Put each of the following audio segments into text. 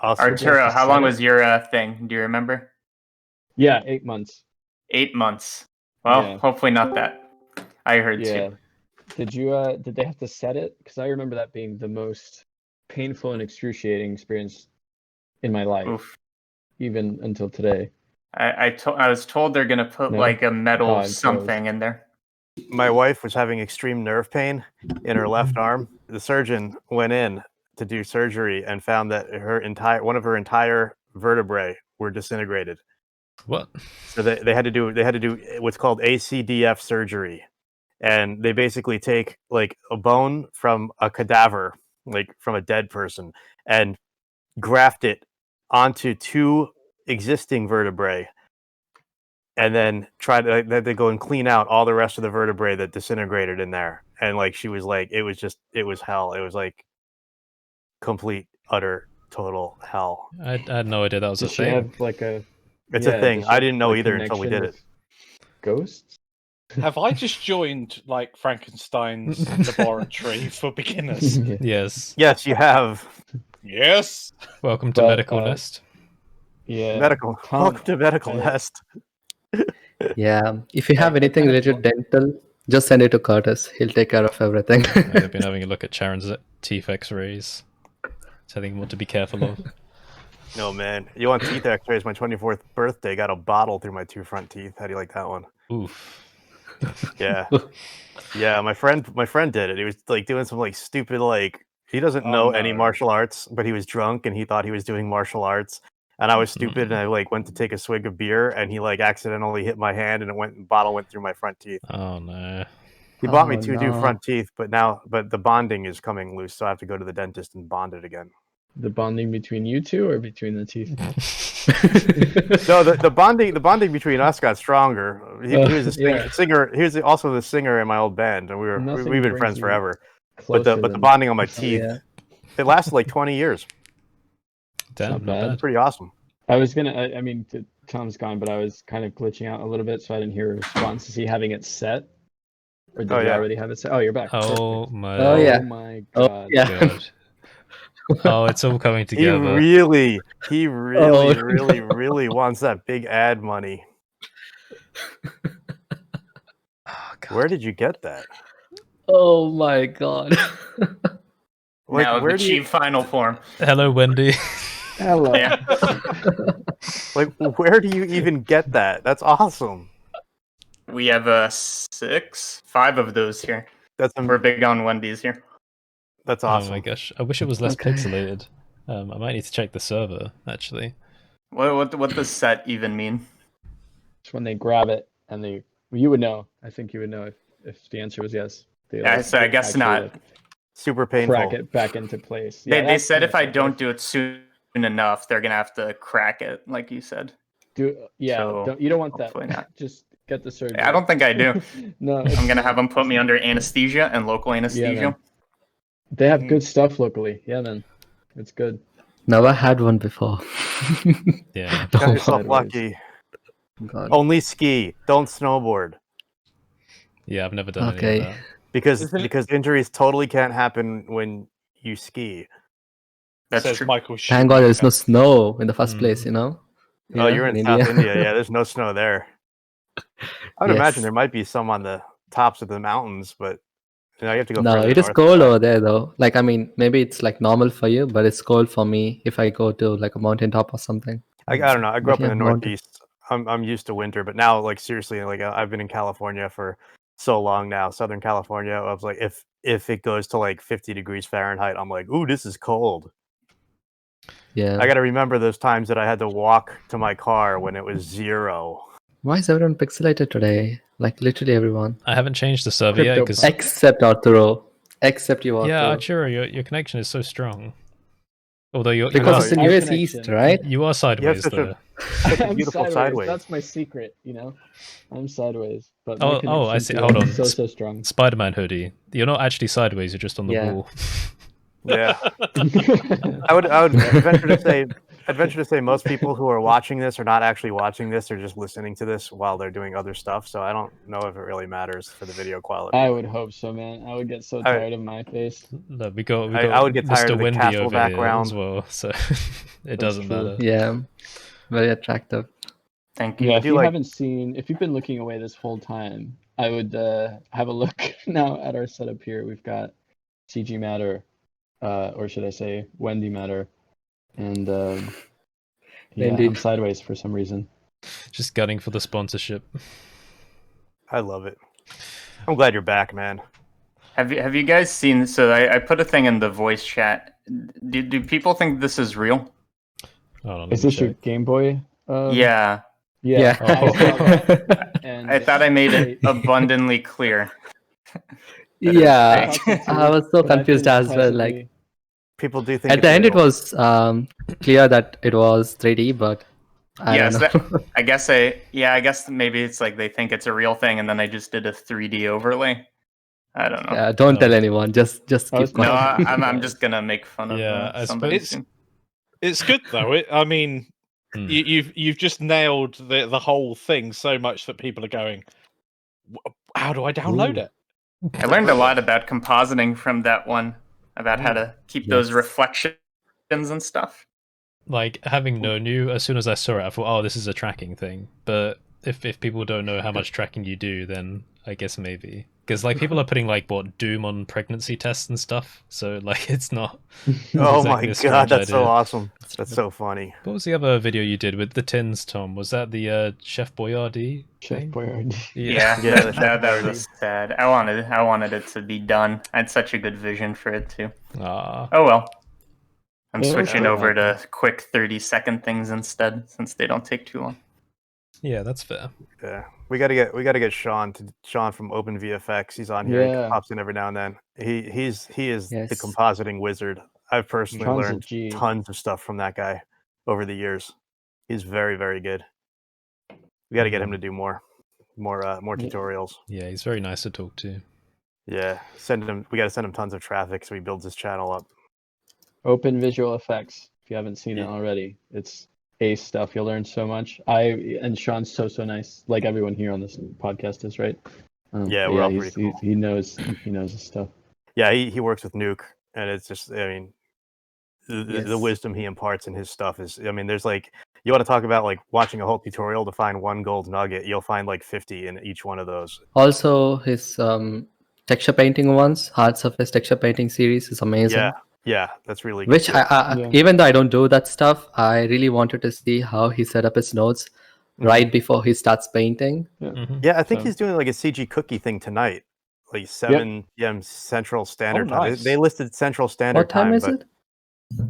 Awesome. Arturo, how long was your thing? Do you remember? Yeah, 8 months. 8 months. Well, Yeah. hopefully not that. I heard Yeah. too. Did they have to set it? Because I remember that being the most painful and excruciating experience in my life, Oof. even until today. I was told they're gonna put No? like a metal I'm something in there. My wife was having extreme nerve pain in her left arm. The surgeon went in to do surgery and found that one of her entire vertebrae were disintegrated. What? So they had to do what's called ACDF surgery, and they basically take like a bone from a cadaver, like from a dead person, and graft it onto two existing vertebrae, and then they go and clean out all the rest of the vertebrae that disintegrated in there. And like she was like, it was hell. It was like complete, utter, total hell. I had no idea that was a Does she thing. have like a? It's a thing. does she I didn't know have a either until we connection did it. with Ghosts? Have I just joined like Frankenstein's laboratory for beginners? Yeah. Yes. Yes, you have. Yes. Welcome to But, MedicalNest. Yeah. Welcome to MedicalNest. Yeah, if you have anything related to dental, just send it to Curtis. He'll take care of everything. I've been having a look at Sharon's teeth X-rays, telling him what to be careful of. No, man. You want teeth x-rays? My 24th birthday got a bottle through my two front teeth. How do you like that one? Oof. Yeah. Yeah, my friend did it. He was like doing some like stupid like he doesn't know any martial arts, but he was drunk and he thought he was doing martial arts. And I was stupid and I like went to take a swig of beer and he like accidentally hit my hand and the bottle went through my front teeth. Oh no. He bought me Oh, two new no. front teeth, but the bonding is coming loose, so I have to go to the dentist and bond it again. The bonding between you two or between the teeth? No, the bonding between us got stronger. He was a singer. He was also the singer in my old band, and we've been friends forever. But the bonding on my teeth, it lasted like 20 years. Damn, not bad. bad. Pretty awesome. I was gonna. I mean, Tom's gone, but I was kind of glitching out a little bit, so I didn't hear a response. Is he having it set, or did you already have it set? Oh, you're back. Oh Perfect. my. Oh, yeah. Oh my god. Oh, yeah. God. Oh, it's all coming together. He really wants that big ad money. Oh, God. Where did you get that? Oh my god. Like, now where the do you cheap final form. Hello, Wendy. Hello. Yeah. like? Where do you even get that? That's awesome. We have 5 of those here. We're big on Wendy's here. That's awesome. Oh my gosh. I wish it was less pixelated. I might need to check the server, actually. What does set even mean? It's when they grab it and you would know. I think you would know if the answer was yes. Yeah, so I guess not. Super painful. Crack it back into place. They said if I don't do it soon enough, they're gonna have to crack it, like you said. You don't want that. Not. Just get the surgery. I don't think I do. No, I'm gonna have them put me under anesthesia and local anesthesia. man. They have good stuff locally. Yeah, man. It's good. Never had one before. Yeah. Got yourself lucky. God. Only ski. Don't snowboard. Yeah, I've never done any Okay. of that. Because injuries totally can't happen when you ski. That's Says true. Michael. Thank God there's no snow in the first place, you know? Oh, you're in South India. India. Yeah, there's no snow there. I would imagine there might be some on the tops of the mountains, but you have to go. No, it is cold over there though. Like, I mean, maybe it's like normal for you, but it's cold for me if I go to like a mountaintop or something. I don't know. I grew up in the mountain. Northeast. I'm used to winter, but now, like seriously, like I've been in California for so long now, Southern California. I was like, if it goes to like 50 degrees Fahrenheit, I'm like, ooh, this is cold. Yeah. I got to remember those times that I had to walk to my car when it was 0. Why is everyone pixelated today? Like literally everyone. I haven't changed the server yet because Except Arturo. Except you, Arturo. yeah, Arturo, your connection is so strong. Although you're Because it's in Our US connection. East, right? you are sideways such a- there. Such a I'm beautiful sideways. That's my secret, you know. I'm sideways, but Oh, I see. connection's Hold on. so strong. Spider-Man hoodie. You're not actually sideways. You're just on the Yeah. wall. Yeah. I would venture to say I'd venture to say most people who are watching this are not actually watching this; they're just listening to this while they're doing other stuff. So I don't know if it really matters for the video quality. I would hope so, man. I would get so tired of my face. Look, we got I would get tired Mr. of the Wendy castle over here background as well, so it That's doesn't true. matter. Yeah, very attractive. Thank you. Yeah, if do you like- haven't seen, if you've been looking away this whole time, I would have a look now at our setup here. We've got CG Matter, or should I say Wendy Matter, and yeah, Indeed. I'm sideways for some reason. Just gunning for the sponsorship. I love it. I'm glad you're back, man. Have you guys seen? So I put a thing in the voice chat. Do people think this is real? Hold on, Is let me this your check. Game Boy? Yeah. Yeah. Oh. I saw that, and I thought I made it abundantly clear. Yeah, fake. I was so But I've confused been as well. Like pleasantly- People do think at the it's end, it real. was clear that it was 3D, but I Yes, don't know. I guess maybe it's like they think it's a real thing, and then I just did a 3D overlay. I don't know. Yeah, don't No. tell anyone. Just I was keep No, quiet. I'm just gonna make fun of Yeah, I somebody. suppose- soon. It's good though. I mean, Hmm. you've just nailed the whole thing so much that people are going, how do I download Ooh. it? I learned a lot about compositing from that one, about how to keep those Yes. reflections and stuff. Like, having known you, as soon as I saw it, I thought, oh, this is a tracking thing. But if people don't know how much tracking you do, then I guess maybe. Because, like, people are putting, like, what, Doom on pregnancy tests and stuff. So, like, it's not... Oh exactly my a god, strange that's so idea. awesome. That's so funny. What was the other video you did with the tins, Tom? Was that the Chef Boyardee? Chef thing? Boyardee. Yeah, Yeah, that was sad. I wanted it to be done. I had such a good vision for it too. Ah, Oh well. I'm Yeah, switching that over to happens. quick 30-second things instead, since they don't take too long. yeah, that's fair. Yeah, we gotta get Sean from OpenVFX. He's on here. Yeah. He pops in every now and then. He is the Yes. compositing wizard. I've personally Sean's a learned G. tons of stuff from that guy over the years. He's very, very good. We got to get him to do more tutorials. Yeah, he's very nice to talk to. Yeah, we got to send him tons of traffic so he builds his channel up. Open Visual Effects. If you haven't seen it Yeah. already, it's ace stuff. You'll learn so much. And Sean's so nice. Like everyone here on this podcast is, right? Yeah, but we're all he's- pretty cool. He knows his stuff. Yeah, he works with Nuke, and it's just, I mean, the Yes. wisdom he imparts in his stuff is, I mean, there's like, you want to talk about like watching a whole tutorial to find one gold nugget, you'll find like 50 in each one of those. Also, his texture painting ones, hard surface texture painting series is amazing. Yeah, that's really good. Which too. Yeah. even though I don't do that stuff, I really wanted to see how he set up his nodes right before he starts painting. Mhm. Yeah, I think So- he's doing like a CG cookie thing tonight, like 7 p.m. Central Standard Time. nice. They listed Central Standard What time is but it?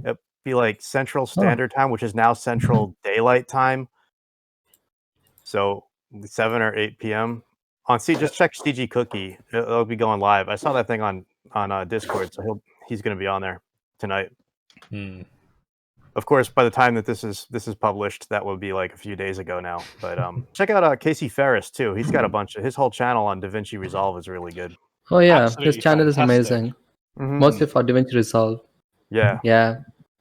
it'd be like Central Standard Time, which is now Central Daylight Time. So 7 or 8 p.m. on just check CG Cookie. It'll be going live. I saw that thing on Discord, so he's going to be on there tonight. Hmm. Of course, by the time that this is published, that will be like a few days ago now. But check out Casey Ferris too. He's got a bunch of his whole channel on DaVinci Resolve is really good. Oh yeah, Absolutely his channel is fantastic. amazing. Mostly for DaVinci Resolve. Yeah, Yeah.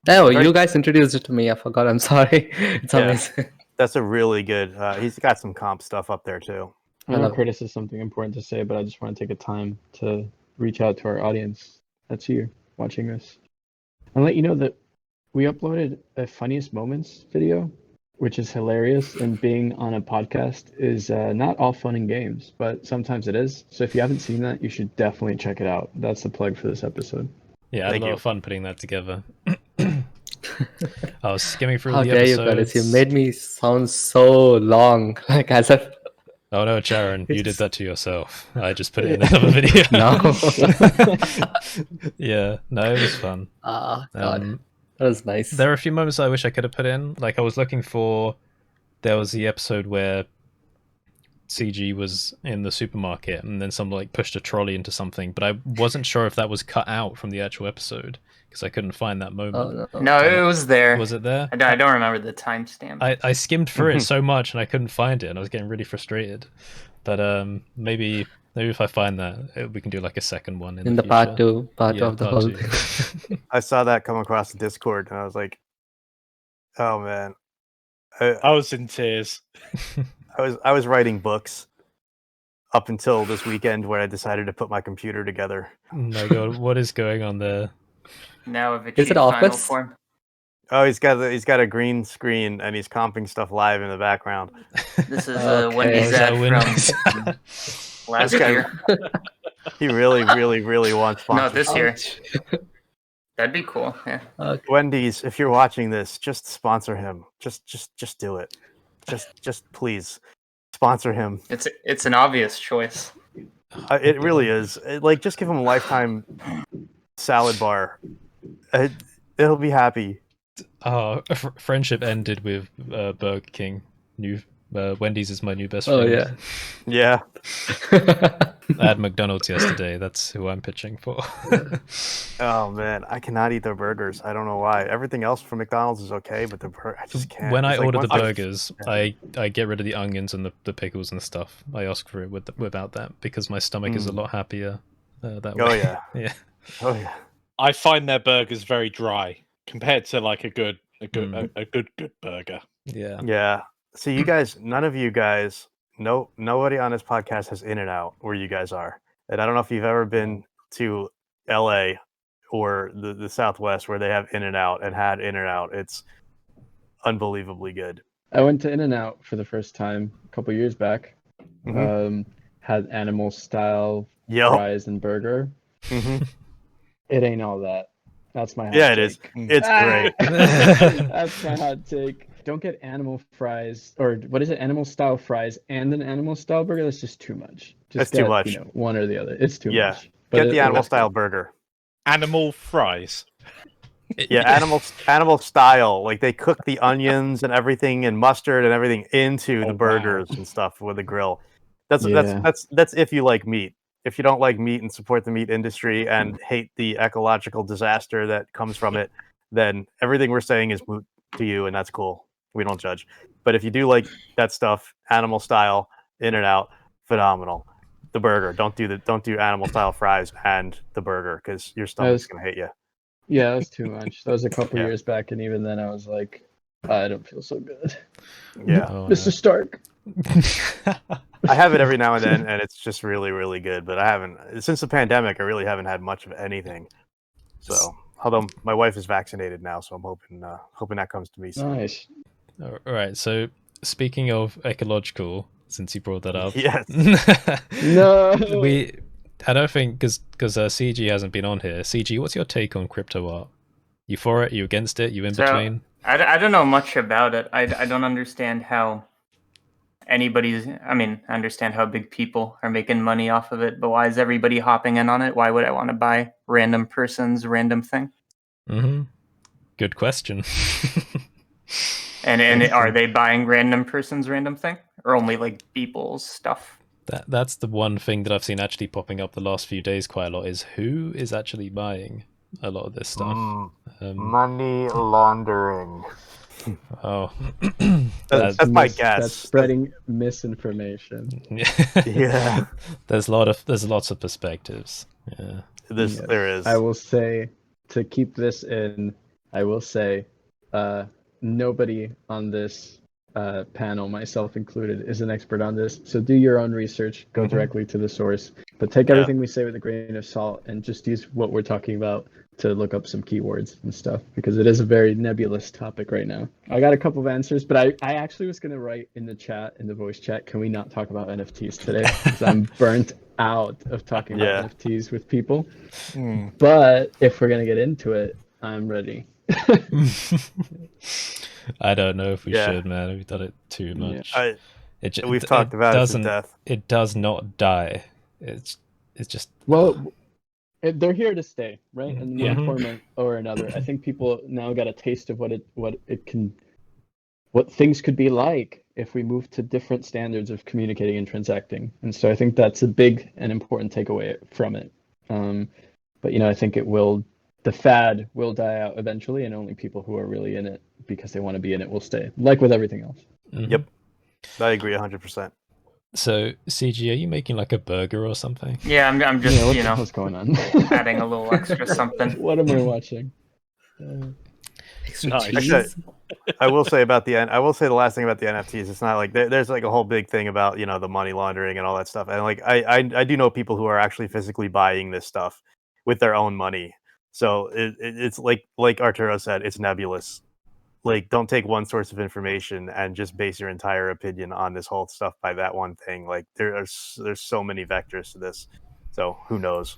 Oh, Very- you guys introduced it to me. I forgot. I'm sorry. It's Yeah. amazing. that's a really good. He's got some comp stuff up there too. I know love it. Curtis has something important to say, but I just want to take a time to reach out to our audience. That's you watching this. And let you know that we uploaded a funniest moments video, which is hilarious. And being on a podcast is not all fun and games, but sometimes it is. So if you haven't seen that, you should definitely check it out. That's the plug for this episode. Yeah, I had Thank a lot you. of fun putting that together. I was skimming through How the dare you, episodes. Curtis? You made me sound so long. Like as if Oh no, Sharon, you did It's- that to yourself. I just put it in another video. no. Yeah, no, it was fun. Ah, God, Um, that was nice. there are a few moments I wish I could have put in. Like I was looking for, there was the episode where CG was in the supermarket and then someone like pushed a trolley into something, but I wasn't sure if that was cut out from the actual episode because I couldn't find that moment. Oh no. No, it was there. Was it there? I don't remember the timestamp. I skimmed through it so much and I couldn't find it and I was getting really frustrated. But maybe if I find that, we can do like a second one In the part two, part Yeah, of the part whole two. thing. I saw that come across the Discord, and I was like, Oh man, I was in tears. I was writing books up until this weekend where I decided to put my computer together. Oh my god, what is going on there? Now I've Is achieved it final Office? form. Oh, he's got a green screen and he's comping stuff live in the background. This is Okay. Wendy's Is that ad Wendy's? from last This guy- year. He really wants No, sponsorship. this year. That'd be cool. Yeah. Wendy's, if you're watching this, just sponsor him. Just do it. Just please sponsor him. It's an obvious choice. It really is. Like, just give him a lifetime salad bar. He'll be happy. Oh, friendship ended with Burger King. Wendy's is my new best Oh friend. Yeah. I had McDonald's yesterday. That's who I'm pitching for. Oh man, I cannot eat their burgers. I don't know why. Everything else from McDonald's is okay, but I just can't. When I It's like order the once burgers, I get rid of the onions and the pickles and stuff. I ask for it without that because my stomach is a lot happier that way. Oh yeah. Yeah. Oh yeah. I find their burgers very dry compared to like a good burger. Yeah. Yeah. So you guys, none of you guys, nobody on this podcast has In-N-Out where you guys are. And I don't know if you've ever been to LA or the Southwest where they have In-N-Out and had In-N-Out. It's unbelievably good. I went to In-N-Out for the first time a couple years back. Mhm. Had animal style Yo. fries and burger. hmm It ain't all that. That's my hot Yeah, it is. take. It's great. That's my hot take. Don't get animal fries, or what is it? Animal style fries and an animal style burger. That's just too much. That's Just too get, much. You know, one or the other. It's too Yeah. much. Get the animal style burger. Animal fries. Yeah, animal style. Like they cook the onions and everything and mustard and everything into Oh, the wow. burgers and stuff with the grill. That's Yeah. that's if you like meat. If you don't like meat and support the meat industry and hate the ecological disaster that comes from it, then everything we're saying is moot to you, and that's cool. We don't judge. But if you do like that stuff, animal style, In-N-Out, phenomenal. The burger. Don't do animal style fries and the burger because your stomach's gonna hate you. Yeah, that was too much. That was a couple Yeah. years back, and even then I was like, I don't feel so good. Yeah. Oh, Mr. Stark. I have it every now and then, and it's just really, really good. But I haven't since the pandemic. I really haven't had much of anything. So, although my wife is vaccinated now, so I'm hoping that comes to me soon. Nice. All right. So speaking of ecological, since you brought that up, Yes. No. I don't think because CG hasn't been on here. CG, what's your take on Cryptoart? You for it? You against it? You in between? I don't know much about it. I don't understand how anybody's. I mean, I understand how big people are making money off of it, but why is everybody hopping in on it? Why would I want to buy random person's random thing? Mm-hmm. Good question. And are they buying random person's random thing, or only like people's stuff? That's the one thing that I've seen actually popping up the last few days quite a lot is who is actually buying a lot of this stuff. Money laundering. Oh, That's my guess. That's spreading misinformation. Yeah. There's lots of perspectives. Yeah. Yes. There is. I will say, to keep this in, I will say, nobody on this panel, myself included, is an expert on this. So do your own research, go directly to the source, but take everything we say with a grain of salt and just use what we're talking about to look up some keywords and stuff, because it is a very nebulous topic right now. I got a couple of answers, but I actually was going to write in the chat, in the voice chat, can we not talk about NFTs today? Because I'm burnt out of talking about NFTs with people. But if we're going to get into it, I'm ready. I don't know if we Yeah. should, man. We've done it too much. We've talked about it to death. It does not die. It's just Well, they're here to stay, right? In Yeah. one form or another. I think people now got a taste of what things could be like if we move to different standards of communicating and transacting. And so I think that's a big and important takeaway from it. But I think the fad will die out eventually, and only people who are really in it because they want to be in it will stay. Like with everything else. Yep. I agree 100%. So, CG, are you making like a burger or something? Yeah, I'm just What's going on? adding a little extra something. What am I watching? Extra Nice. cheese. I will say the last thing about the NFTs. It's not like there's like a whole big thing about the money laundering and all that stuff. And like I do know people who are actually physically buying this stuff with their own money. So it's like Arturo said, it's nebulous. Like, don't take one source of information and just base your entire opinion on this whole stuff by that one thing. Like there's so many vectors to this. So who knows?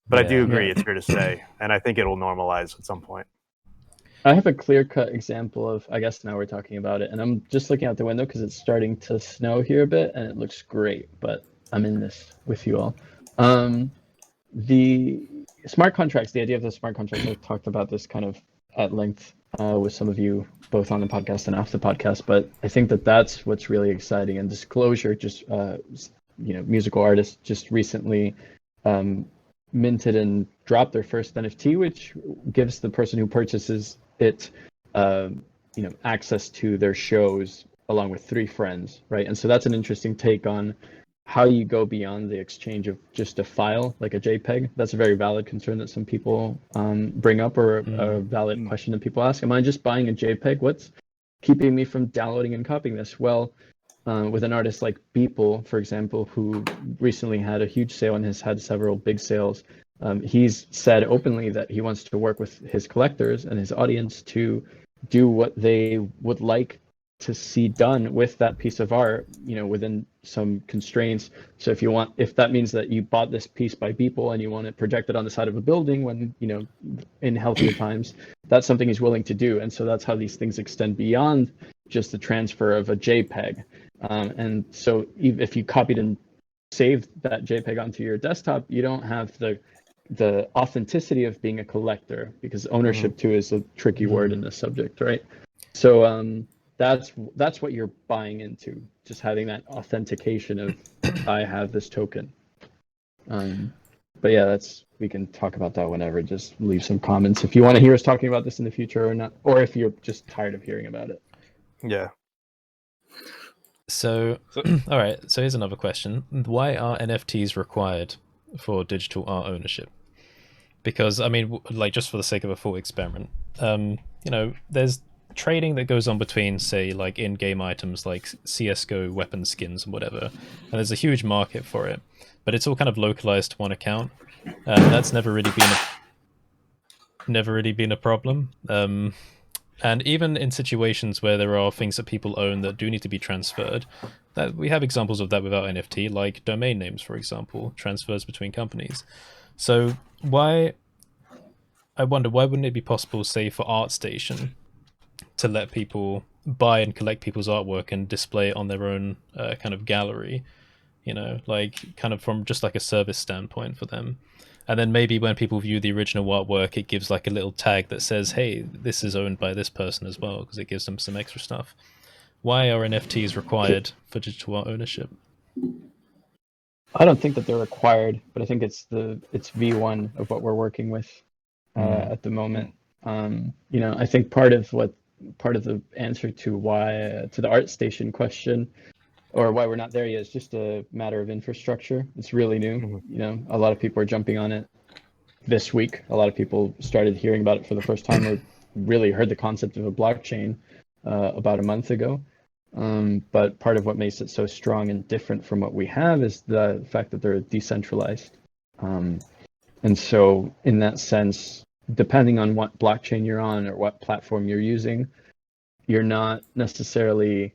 But I do agree, Yeah. it's here to stay, and I think it'll normalize at some point. I have a clear-cut example of, I guess now we're talking about it, and I'm just looking out the window because it's starting to snow here a bit, and it looks great, but I'm in this with you all. The smart contracts, the idea of the smart contracts, I've talked about this kind of at length with some of you, both on the podcast and off the podcast, but I think that that's what's really exciting. And Disclosure, just, musical artists just recently minted and dropped their first NFT, which gives the person who purchases it, access to their shows along with 3 friends, right? And so that's an interesting take on how you go beyond the exchange of just a file, like a JPEG. That's a very valid concern that some people bring up, or a valid question that people ask. Am I just buying a JPEG? What's keeping me from downloading and copying this? Well, with an artist like Beeple, for example, who recently had a huge sale and has had several big sales, he's said openly that he wants to work with his collectors and his audience to do what they would like to see done with that piece of art, within some constraints. So if that means that you bought this piece by Beeple and you want it projected on the side of a building when, in healthier times, that's something he's willing to do. And so that's how these things extend beyond just the transfer of a JPEG. And so if you copied and saved that JPEG onto your desktop, you don't have the authenticity of being a collector, because ownership too is a tricky word in this subject, right? So that's what you're buying into, just having that authentication of I have this token. But yeah, we can talk about that whenever. Just leave some comments if you want to hear us talking about this in the future or not, or if you're just tired of hearing about it. Yeah. So all right, so here's another question. Why are NFTs required for digital art ownership? Because, I mean, like, just for the sake of a thought experiment, there's trading that goes on between, say, like, in-game items like CSGO weapon skins and whatever, and there's a huge market for it, but it's all kind of localized to one account, and that's never really been a problem. And even in situations where there are things that people own that do need to be transferred, that we have examples of that without NFT, like domain names, for example, transfers between companies. So I wonder, why wouldn't it be possible, say, for ArtStation, to let people buy and collect people's artwork and display it on their own kind of gallery, like kind of from just like a service standpoint for them. And then maybe when people view the original artwork, it gives like a little tag that says, hey, this is owned by this person as well, because it gives them some extra stuff. Why are NFTs required for digital art ownership? I don't think that they're required, but I think it's V1 of what we're working with at the moment. I think part of the answer to why to the ArtStation question, or why we're not there yet, is just a matter of infrastructure. It's really new. A lot of people are jumping on it this week. A lot of people started hearing about it for the first time, or really heard the concept of a blockchain about a month ago. But part of what makes it so strong and different from what we have is the fact that they're decentralized. And so in that sense, depending on what blockchain you're on or what platform you're using, you're not necessarily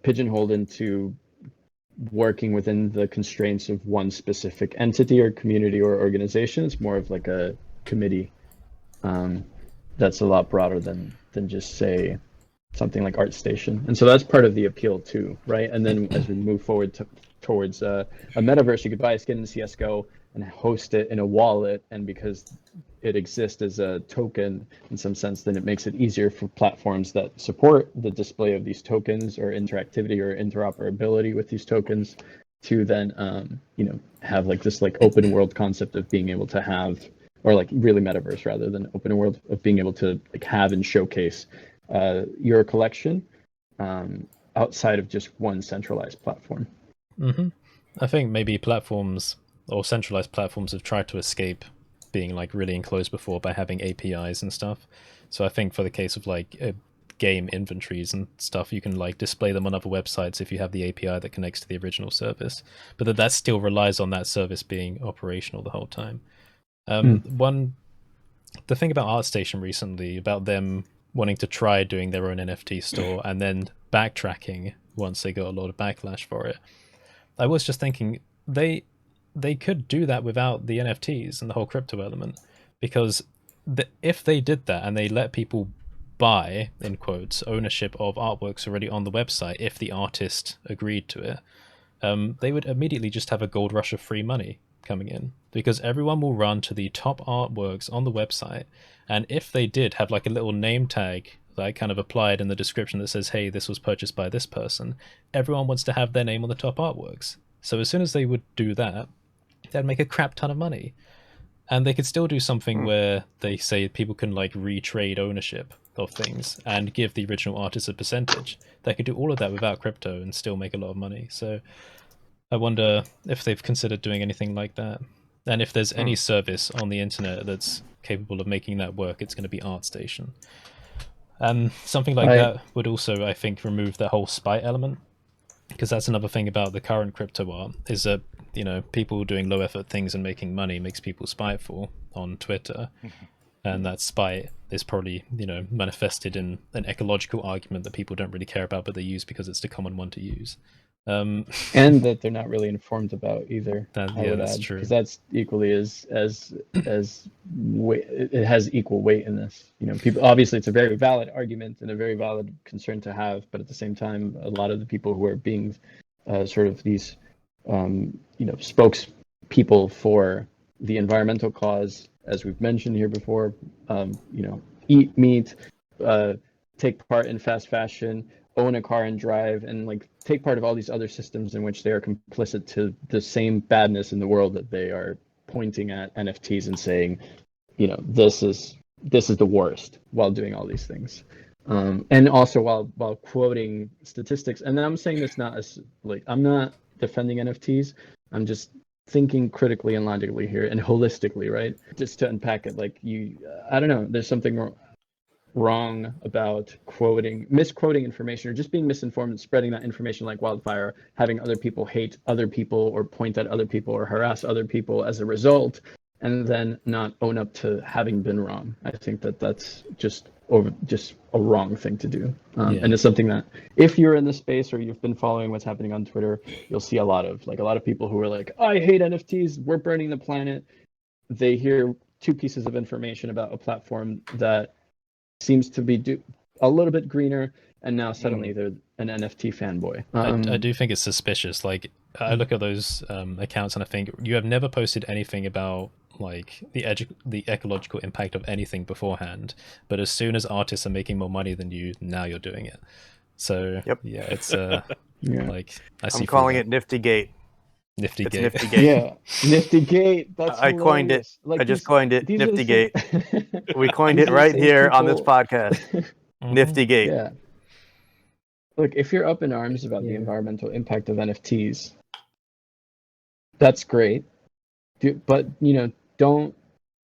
pigeonholed into working within the constraints of one specific entity or community or organization. It's more of like a committee that's a lot broader than just, say, something like ArtStation. And so that's part of the appeal too, right? And then as we move forward towards a metaverse, you could buy a skin in CSGO and host it in a wallet, and because it exists as a token in some sense, then it makes it easier for platforms that support the display of these tokens or interactivity or interoperability with these tokens to then have like this like open world concept of being able to have, or like really metaverse rather than open world, of being able to like have and showcase your collection outside of just one centralized platform. I think maybe platforms or centralized platforms have tried to escape being like really enclosed before by having APIs and stuff. So I think for the case of like game inventories and stuff, you can like display them on other websites if you have the API that connects to the original service, but that still relies on that service being operational the whole time. The thing about ArtStation recently, about them wanting to try doing their own NFT store and then backtracking once they got a lot of backlash for it, I was just thinking they could do that without the NFTs and the whole crypto element, because if they did that and they let people buy, in quotes, ownership of artworks already on the website, if the artist agreed to it, they would immediately just have a gold rush of free money coming in, because everyone will run to the top artworks on the website, and if they did have like a little name tag that kind of applied in the description that says, hey, this was purchased by this person, everyone wants to have their name on the top artworks. So as soon as they would do that, they'd make a crap ton of money. And they could still do something where they say people can like retrade ownership of things and give the original artist a percentage. They could do all of that without crypto and still make a lot of money. So I wonder if they've considered doing anything like that. And if there's any service on the internet that's capable of making that work, it's going to be ArtStation. And something like that would also, I think, remove the whole spy element. Because that's another thing about the current crypto art, is that, you know, people doing low effort things and making money makes people spiteful on Twitter. And that spite is probably, you know, manifested in an ecological argument that people don't really care about, but they use because it's the common one to use. And that they're not really informed about either. That's true. Because that's equally as it has equal weight in this. You know, people, obviously it's a very valid argument and a very valid concern to have, but at the same time, a lot of the people who are being sort of these spokespeople for the environmental cause, as we've mentioned here before, eat meat, take part in fast fashion, own a car and drive, and like take part of all these other systems in which they are complicit to the same badness in the world that they are pointing at NFTs and saying, you know, this is the worst, while doing all these things. And also while quoting statistics. And then I'm saying this not as like, I'm not defending NFTs. I'm just thinking critically and logically here and holistically, right? Just to unpack it, like I don't know, there's something wrong about misquoting information, or just being misinformed and spreading that information like wildfire, having other people hate other people or point at other people or harass other people as a result, and then not own up to having been wrong. I think that's just a wrong thing to do. And it's something that, if you're in the space or you've been following what's happening on Twitter, you'll see a lot of people who are like, I hate NFTs, we're burning the planet. They hear two pieces of information about a platform that seems to be a little bit greener, and now suddenly they're an NFT fanboy. I do think it's suspicious. Like, I look at those accounts and I think, you have never posted anything about like the ecological impact of anything beforehand, but as soon as artists are making more money than you, now you're doing it. So yeah, it's like, I'm calling it Niftygate. Niftygate. Niftygate. Yeah, Niftygate. That's I coined it. Like, I just coined it. Niftygate. We coined These it are the right same here on this people- podcast. Niftygate. Yeah. Look, if you're up in arms about the environmental impact of NFTs, that's great. But don't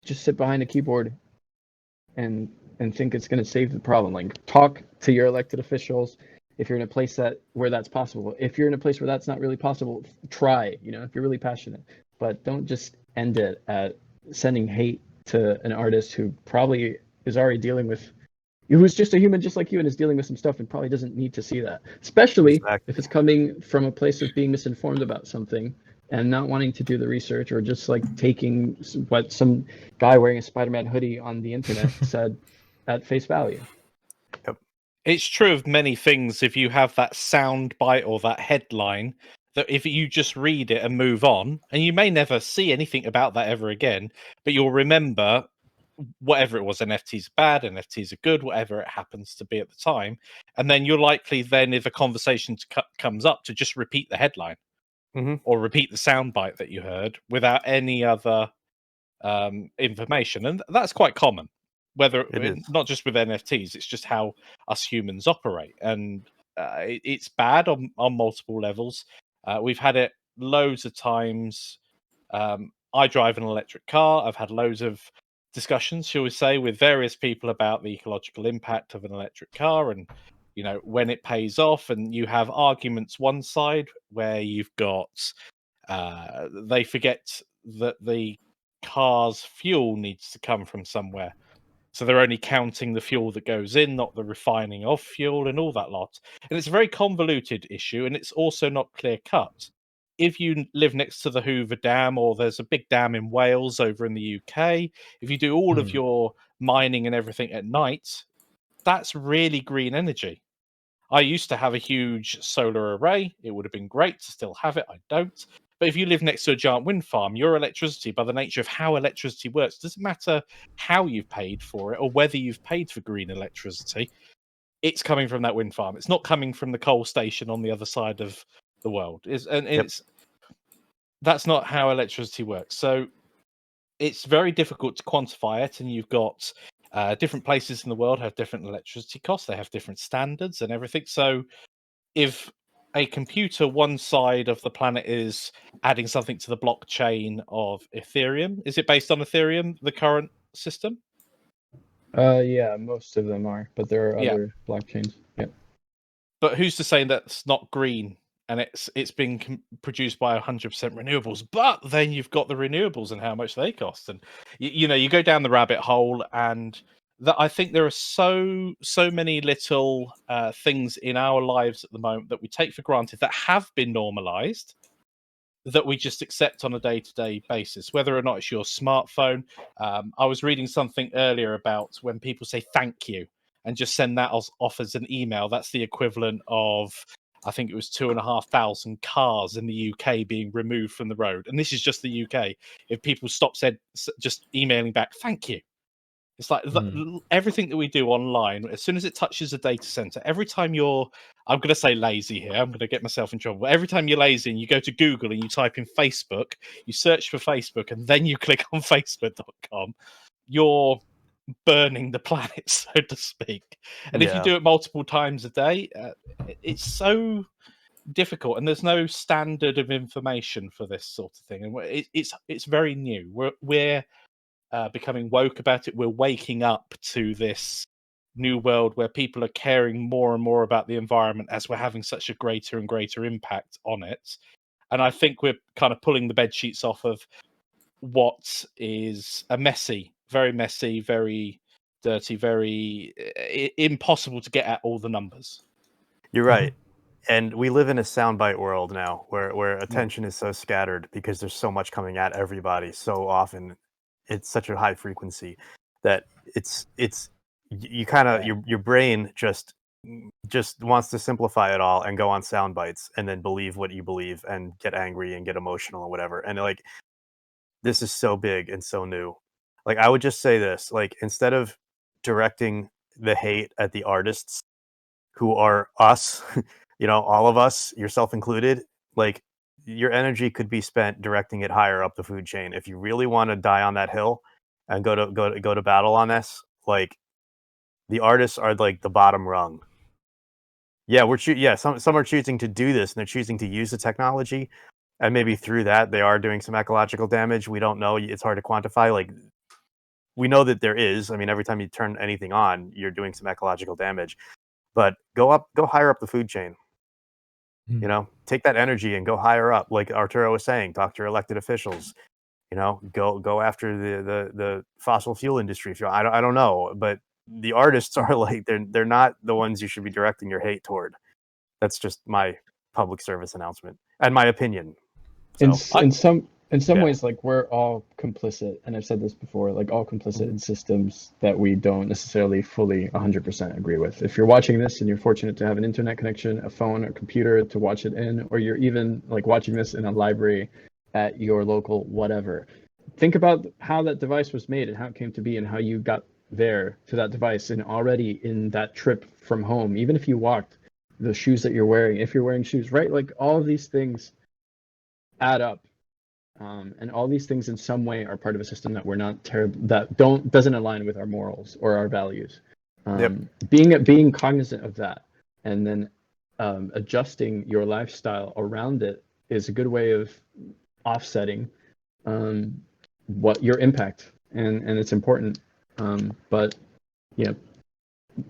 just sit behind a keyboard and think it's going to save the problem. Like, talk to your elected officials. If you're in a place where that's possible. If you're in a place where that's not really possible, try. If you're really passionate, but don't just end it at sending hate to an artist who probably is already dealing with, who's just a human just like you and is dealing with some stuff and probably doesn't need to see that. Especially if it's coming from a place of being misinformed about something and not wanting to do the research, or just like taking what some guy wearing a Spider-Man hoodie on the internet said at face value. It's true of many things. If you have that sound bite or that headline, that if you just read it and move on, and you may never see anything about that ever again, but you'll remember whatever it was, NFTs are bad, NFTs are good, whatever it happens to be at the time. And then you're likely then, if a conversation comes up, to just repeat the headline or repeat the sound bite that you heard without any other information. And that's quite common. Not just with NFTs, it's just how us humans operate, and it's bad on multiple levels. We've had it loads of times. I drive an electric car. I've had loads of discussions, shall we say, with various people about the ecological impact of an electric car and, you know, when it pays off. And you have arguments one side where you've got they forget that the car's fuel needs to come from somewhere. So they're only counting the fuel that goes in, not the refining of fuel and all that lot. And it's a very convoluted issue, and it's also not clear cut. If you live next to the Hoover Dam, or there's a big dam in Wales over in the UK, if you do all of your mining and everything at night, that's really green energy. I used to have a huge solar array. It would have been great to still have it. I don't. But if you live next to a giant wind farm, your electricity, by the nature of how electricity works, doesn't matter how you've paid for it or whether you've paid for green electricity, it's coming from that wind farm. It's not coming from the coal station on the other side of the world. That's not how electricity works. So it's very difficult to quantify it, and you've got different places in the world have different electricity costs. They have different standards and everything. So if a computer one side of the planet is adding something to the blockchain of Ethereum, is it based on Ethereum, the current system? Yeah, most of them are, but there are Yeah. other blockchains. Yeah. But who's to say that's not green and it's being produced by 100% renewables? But then you've got the renewables and how much they cost, and you know, you go down the rabbit hole, and that I think there are so many little things in our lives at the moment that we take for granted that have been normalized, that we just accept on a day-to-day basis, whether or not it's your smartphone. I was reading something earlier about when people say thank you and just send that off as an email. That's the equivalent of, I think it was 2,500 cars in the UK being removed from the road. And this is just the UK. If people just emailing back, thank you. It's like everything that we do online, as soon as it touches a data center, every time I'm going to say lazy here, I'm going to get myself in trouble. But every time you're lazy and you go to Google and you type in Facebook, you search for Facebook, and then you click on facebook.com, you're burning the planet, so to speak. And if you do it multiple times a day, it's so difficult, and there's no standard of information for this sort of thing. And it's very new. We're becoming woke about it. We're waking up to this new world where people are caring more and more about the environment as we're having such a greater and greater impact on it. And I think we're kind of pulling the bed sheets off of what is a very messy, very dirty, very impossible to get at all the numbers. You're right. And we live in a soundbite world now where attention is so scattered because there's so much coming at everybody so often. It's such a high frequency that it's you kind of your brain just wants to simplify it all and go on sound bites and then believe what you believe and get angry and get emotional and whatever. And like, this is so big and so new. Like, I would just say this, like, instead of directing the hate at the artists who are us, you know, all of us, yourself included, like, your energy could be spent directing it higher up the food chain. If you really want to die on that hill and go to battle on this, like, the artists are like the bottom rung. Yeah, some are choosing to do this, and they're choosing to use the technology, and maybe through that they are doing some ecological damage. We don't know. It's hard to quantify. Like, we know that there is. I mean, every time you turn anything on, you're doing some ecological damage. But go higher up the food chain. You know, take that energy and go higher up. Like Arturo was saying, talk to your elected officials. You know, go after the fossil fuel industry. If you, I don't know, but the artists are like, they're not the ones you should be directing your hate toward. That's just my public service announcement and my opinion. So, in some ways, like, we're all complicit, and I've said this before, like, all complicit in systems that we don't necessarily fully 100% agree with. If you're watching this and you're fortunate to have an internet connection, a phone or computer to watch it in, or you're even like watching this in a library at your local whatever, think about how that device was made and how it came to be and how you got there to that device. And already in that trip from home, even if you walked, the shoes that you're wearing, if you're wearing shoes, right? Like, all of these things add up. And all these things in some way are part of a system that we're not doesn't align with our morals or our values. Being cognizant of that, and then adjusting your lifestyle around it is a good way of offsetting what your impact and it's important. But yeah,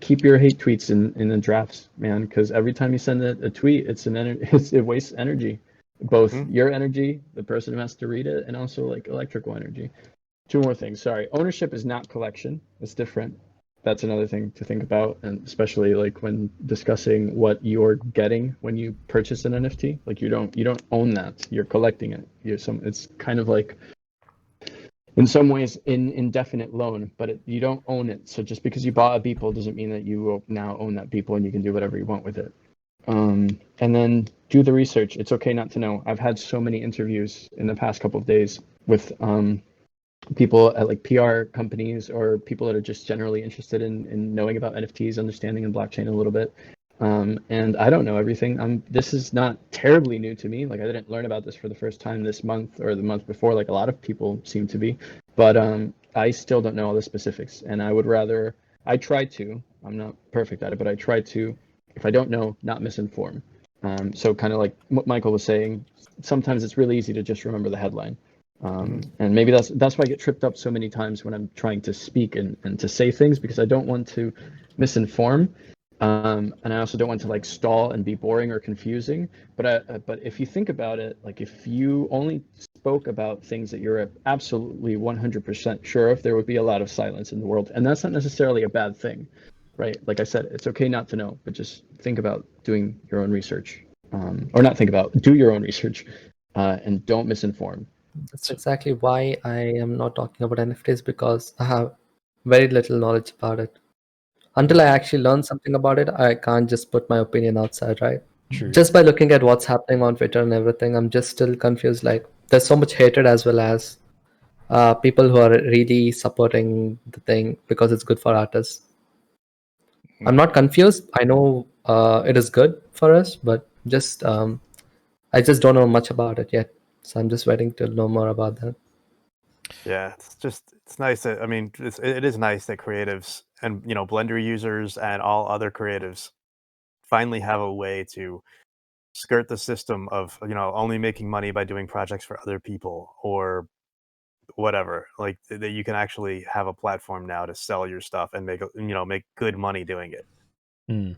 keep your hate tweets in the drafts, man, because every time you send a tweet, it wastes energy, both your energy, the person who has to read it, and also like electrical energy. Two more things. Sorry, ownership is not collection. It's different. That's another thing to think about, and especially like when discussing what you're getting when you purchase an NFT. Like you don't own that. You're collecting it. It's kind of like, in some ways, indefinite loan, but you don't own it. So just because you bought a Beeple doesn't mean that you will now own that Beeple and you can do whatever you want with it. And then do the research. It's okay not to know. I've had so many interviews in the past couple of days with people at like PR companies or people that are just generally interested in knowing about NFTs, understanding in blockchain a little bit. And I don't know everything. This is not terribly new to me. Like I didn't learn about this for the first time this month or the month before, like a lot of people seem to be. But I still don't know all the specifics. And I try to, I'm not perfect at it, but I try to, if I don't know, not misinform. So kind of like what Michael was saying, sometimes it's really easy to just remember the headline. And maybe that's why I get tripped up so many times when I'm trying to speak and to say things, because I don't want to misinform. And I also don't want to like stall and be boring or confusing. But if you think about it, like if you only spoke about things that you're absolutely 100% sure of, there would be a lot of silence in the world. And that's not necessarily a bad thing, right? Like I said, it's okay not to know, but just think about doing your own research. Or not think about, do your own research, and don't misinform. That's exactly why I am not talking about NFTs, because I have very little knowledge about it. Until I actually learn something about it, I can't just put my opinion outside, right? True. Just by looking at what's happening on Twitter and everything, I'm just still confused. Like, there's so much hatred, as well as people who are really supporting the thing because it's good for artists. I'm not confused. I know it is good for us, but just I just don't know much about it yet. So I'm just waiting to know more about that. Yeah, it's nice that, I mean, it is nice that creatives and Blender users and all other creatives finally have a way to skirt the system of only making money by doing projects for other people or whatever. Like that you can actually have a platform now to sell your stuff and make good money doing it. And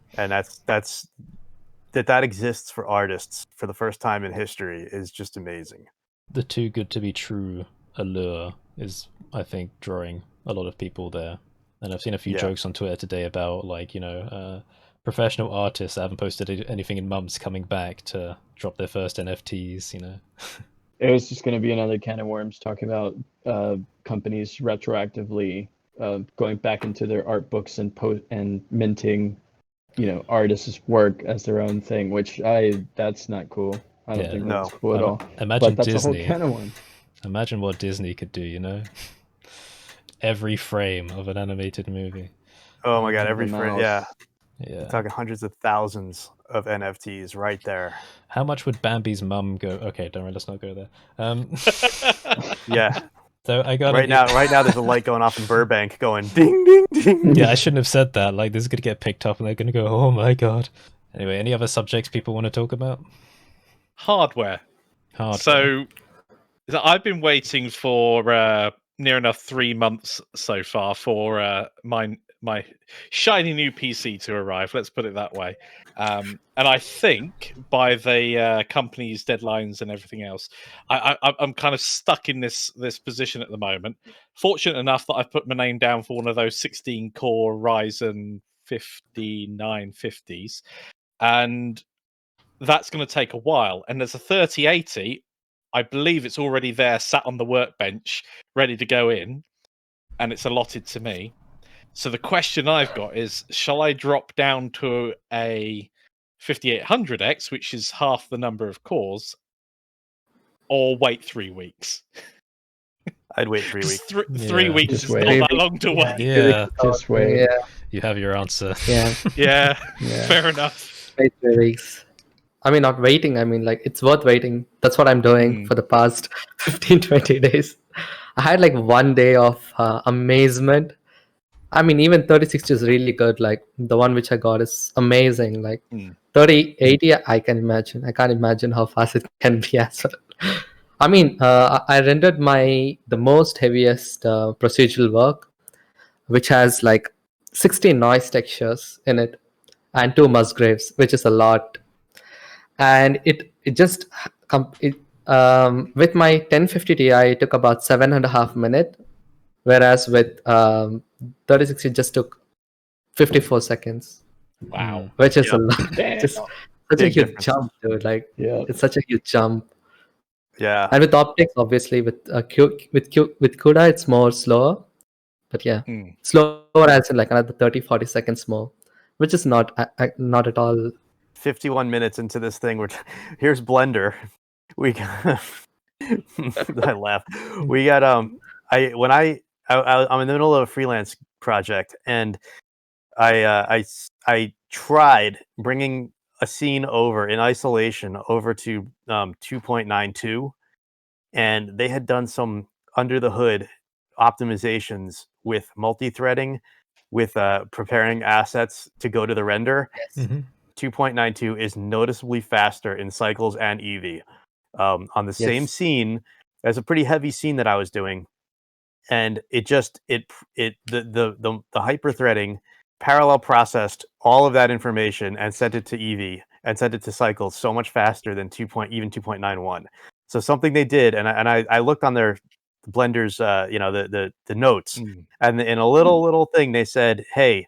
that exists for artists for the first time in history is just amazing. The too good to be true allure is, I think, drawing a lot of people there. And I've seen a few jokes on Twitter today about like professional artists that haven't posted anything in months coming back to drop their first NFTs. It was just going to be another can of worms talking about companies retroactively going back into their art books and minting artists' work as their own thing, which that's not cool. I don't think that's cool at all. Imagine but that's Disney. A whole can of worms. Imagine what Disney could do, every frame of an animated movie. Oh my god, every frame, yeah. You're talking hundreds of thousands of NFTs right there. How much would Bambi's mum go? Okay, don't worry, let's not go there. Yeah. So I got right now there's a light going off in Burbank going ding ding ding. Yeah, I shouldn't have said that. Like, this is gonna get picked up and they're gonna go, oh my god. Anyway, any other subjects people want to talk about? Hardware. So I've been waiting for near enough 3 months so far for my shiny new PC to arrive. Let's put it that way. And I think by the company's deadlines and everything else, I'm kind of stuck in this position at the moment. Fortunate enough that I've put my name down for one of those 16-core Ryzen 5950s, and that's going to take a while. And there's a 3080. I believe it's already there, sat on the workbench, ready to go in, and it's allotted to me. So the question I've got is, shall I drop down to a 5800X, which is half the number of cores, or wait 3 weeks? I'd wait 3 weeks. 3 weeks is not that long to wait. Yeah, just wait. Yeah. You have your answer. Yeah, fair enough. Wait 3 weeks. I mean, not waiting. I mean, like, it's worth waiting. That's what I'm doing for the past 15-20 days. I had like 1 day of amazement. I mean, even 3060 is really good. Like, the one which I got is amazing. Like, 3080, I can imagine. I can't imagine how fast it can be as well. I mean, I rendered the most heaviest procedural work, which has like 16 noise textures in it and 2 Musgraves, which is a lot. And it just with my 1050 Ti, it took about 7.5 minutes, whereas with 3060 it just took 54 seconds, Wow. which is Yeah. a lot. Damn. Just such a Big huge difference. jump, dude. Like, Yeah. it's such a huge jump. Yeah. And with optics, obviously, with CUDA, it's more slower. But yeah, Hmm. slower as in like another 30-40 seconds more, which is not at all. 51 minutes into this thing, here's Blender. We got I laugh. We got I'm in the middle of a freelance project, and I tried bringing a scene over in isolation over to 2.92, and they had done some under the hood optimizations with multi-threading, with preparing assets to go to the render. Yes. 2.92 is noticeably faster in cycles and EV. On the same Yes. scene, there's a pretty heavy scene that I was doing, and the hyper threading parallel processed all of that information and sent it to EV and sent it to cycles so much faster than 2.91. So something they did, and I looked on their Blender's the notes, Hmm. and in a little thing they said, hey,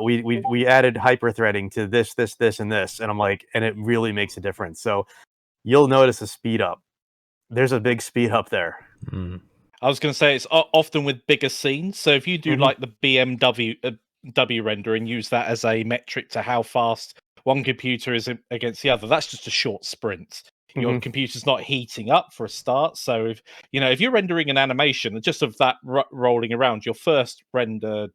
we added hyper threading to this, and this, and I'm like, and it really makes a difference. So you'll notice a speed up. There's a big speed up there. I was going to say it's often with bigger scenes. So if you do Mhm. like the BMW W render and use that as a metric to how fast one computer is against the other, that's just a short sprint. Your Mhm. computer's not heating up for a start. So if you're rendering an animation just of that rolling around, your first rendered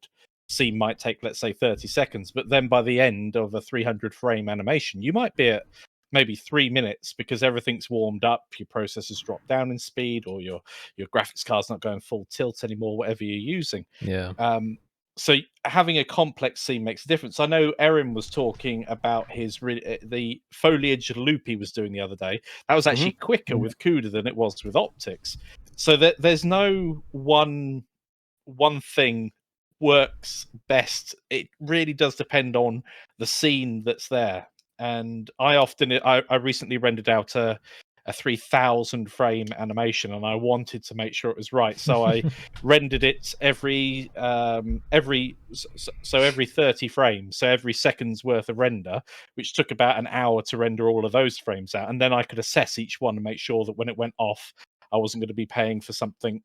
scene might take, let's say, 30 seconds, but then by the end of a 300 frame animation, you might be at maybe 3 minutes because everything's warmed up, your processor's dropped down in speed, or your graphics card's not going full tilt anymore, whatever you're using. Yeah. So having a complex scene makes a difference. I know Erin was talking about the foliage loop he was doing the other day. That was actually quicker with CUDA than it was with optics. So there's no one thing works best. It really does depend on the scene that's there. And I recently rendered out a 3,000 frame animation, and I wanted to make sure it was right, so I rendered it every 30 frames, so every second's worth of render, which took about an hour to render all of those frames out, and then I could assess each one and make sure that when it went off, I wasn't going to be paying for something.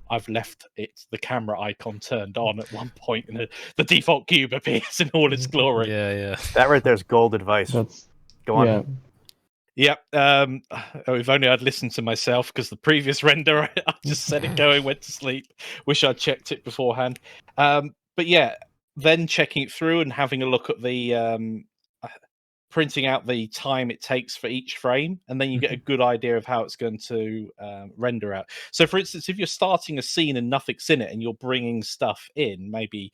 I've left the camera icon turned on at one point, and the default cube appears in all its glory. Yeah. That right there's gold advice. That's Go on. yeah. Yep. If only I'd listened to myself, because the previous render, I just set it going, went to sleep. Wish I'd checked it beforehand. But yeah, then checking it through and having a look at the printing out the time it takes for each frame, and then you get a good idea of how it's going to render out. So for instance, if you're starting a scene and nothing's in it and you're bringing stuff in, maybe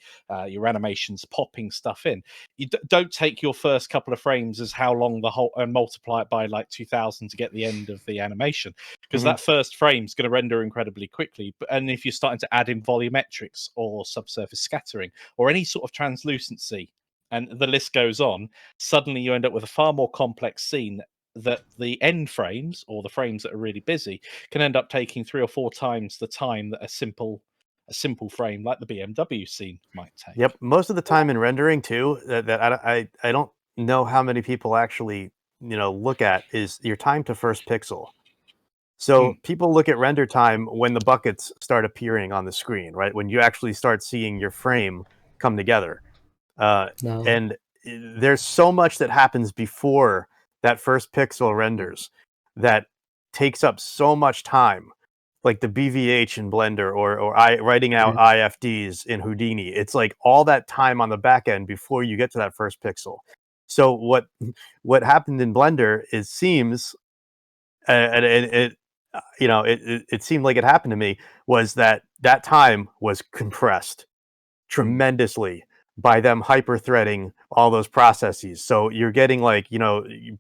your animation's popping stuff in, you don't take your first couple of frames as how long the whole, and multiply it by like 2000 to get the end of the animation, because that first frame's going to render incredibly quickly. And if you're starting to add in volumetrics or subsurface scattering or any sort of translucency, and the list goes on, suddenly you end up with a far more complex scene that the end frames, or the frames that are really busy, can end up taking 3 or 4 times the time that a simple frame like the BMW scene might take. Yep. Most of the time in rendering too, that I don't know how many people actually look at is your time to first pixel. So people look at render time when the buckets start appearing on the screen, right? When you actually start seeing your frame come together. No. And there's so much that happens before that first pixel renders that takes up so much time, like the BVH in Blender, or writing out IFDs in Houdini. It's like all that time on the back end before you get to that first pixel. So what happened in Blender seems, and it seemed like it happened to me, was that time was compressed tremendously by them hyper-threading all those processes. So you're getting like,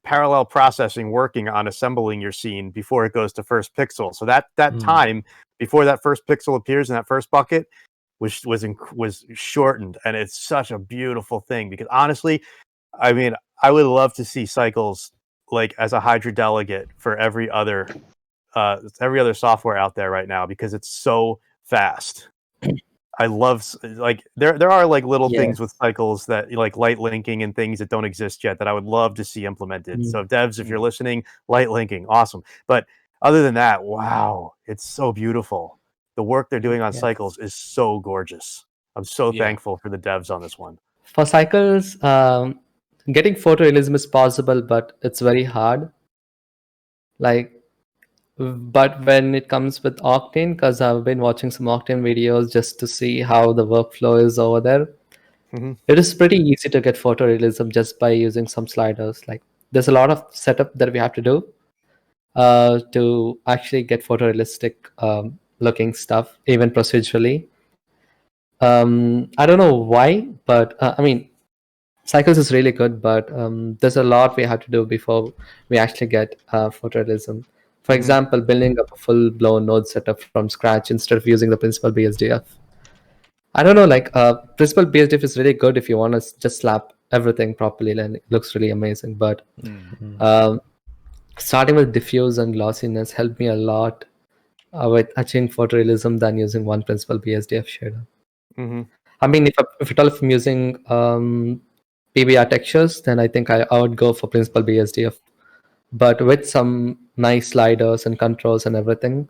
parallel processing working on assembling your scene before it goes to first pixel. So that time before that first pixel appears in that first bucket was shortened, and it's such a beautiful thing, because honestly, I mean, I would love to see Cycles like as a Hydra delegate for every other software out there right now, because it's so fast. I love, like, there are like little things with Cycles that like light linking and things that don't exist yet that I would love to see implemented. So devs, if you're listening, light linking, awesome. But other than that, wow, it's so beautiful. The work they're doing on Cycles is so gorgeous. I'm so thankful for the devs on this one. For Cycles, getting photorealism is possible, but it's very hard. But when it comes with Octane, because I've been watching some Octane videos just to see how the workflow is over there, it is pretty easy to get photorealism just by using some sliders. Like, there's a lot of setup that we have to do to actually get photorealistic looking stuff, even procedurally. I don't know why, but I mean, Cycles is really good, but there's a lot we have to do before we actually get photorealism. For example, building up a full-blown node setup from scratch instead of using the principal BSDF. I don't know, like, principal BSDF is really good if you want to just slap everything properly, and it looks really amazing. But starting with diffuse and glossiness helped me a lot with achieving photorealism than using one principal BSDF shader. I mean, if at all if I'm using PBR textures, then I think I would go for principal BSDF. But with some nice sliders and controls and everything,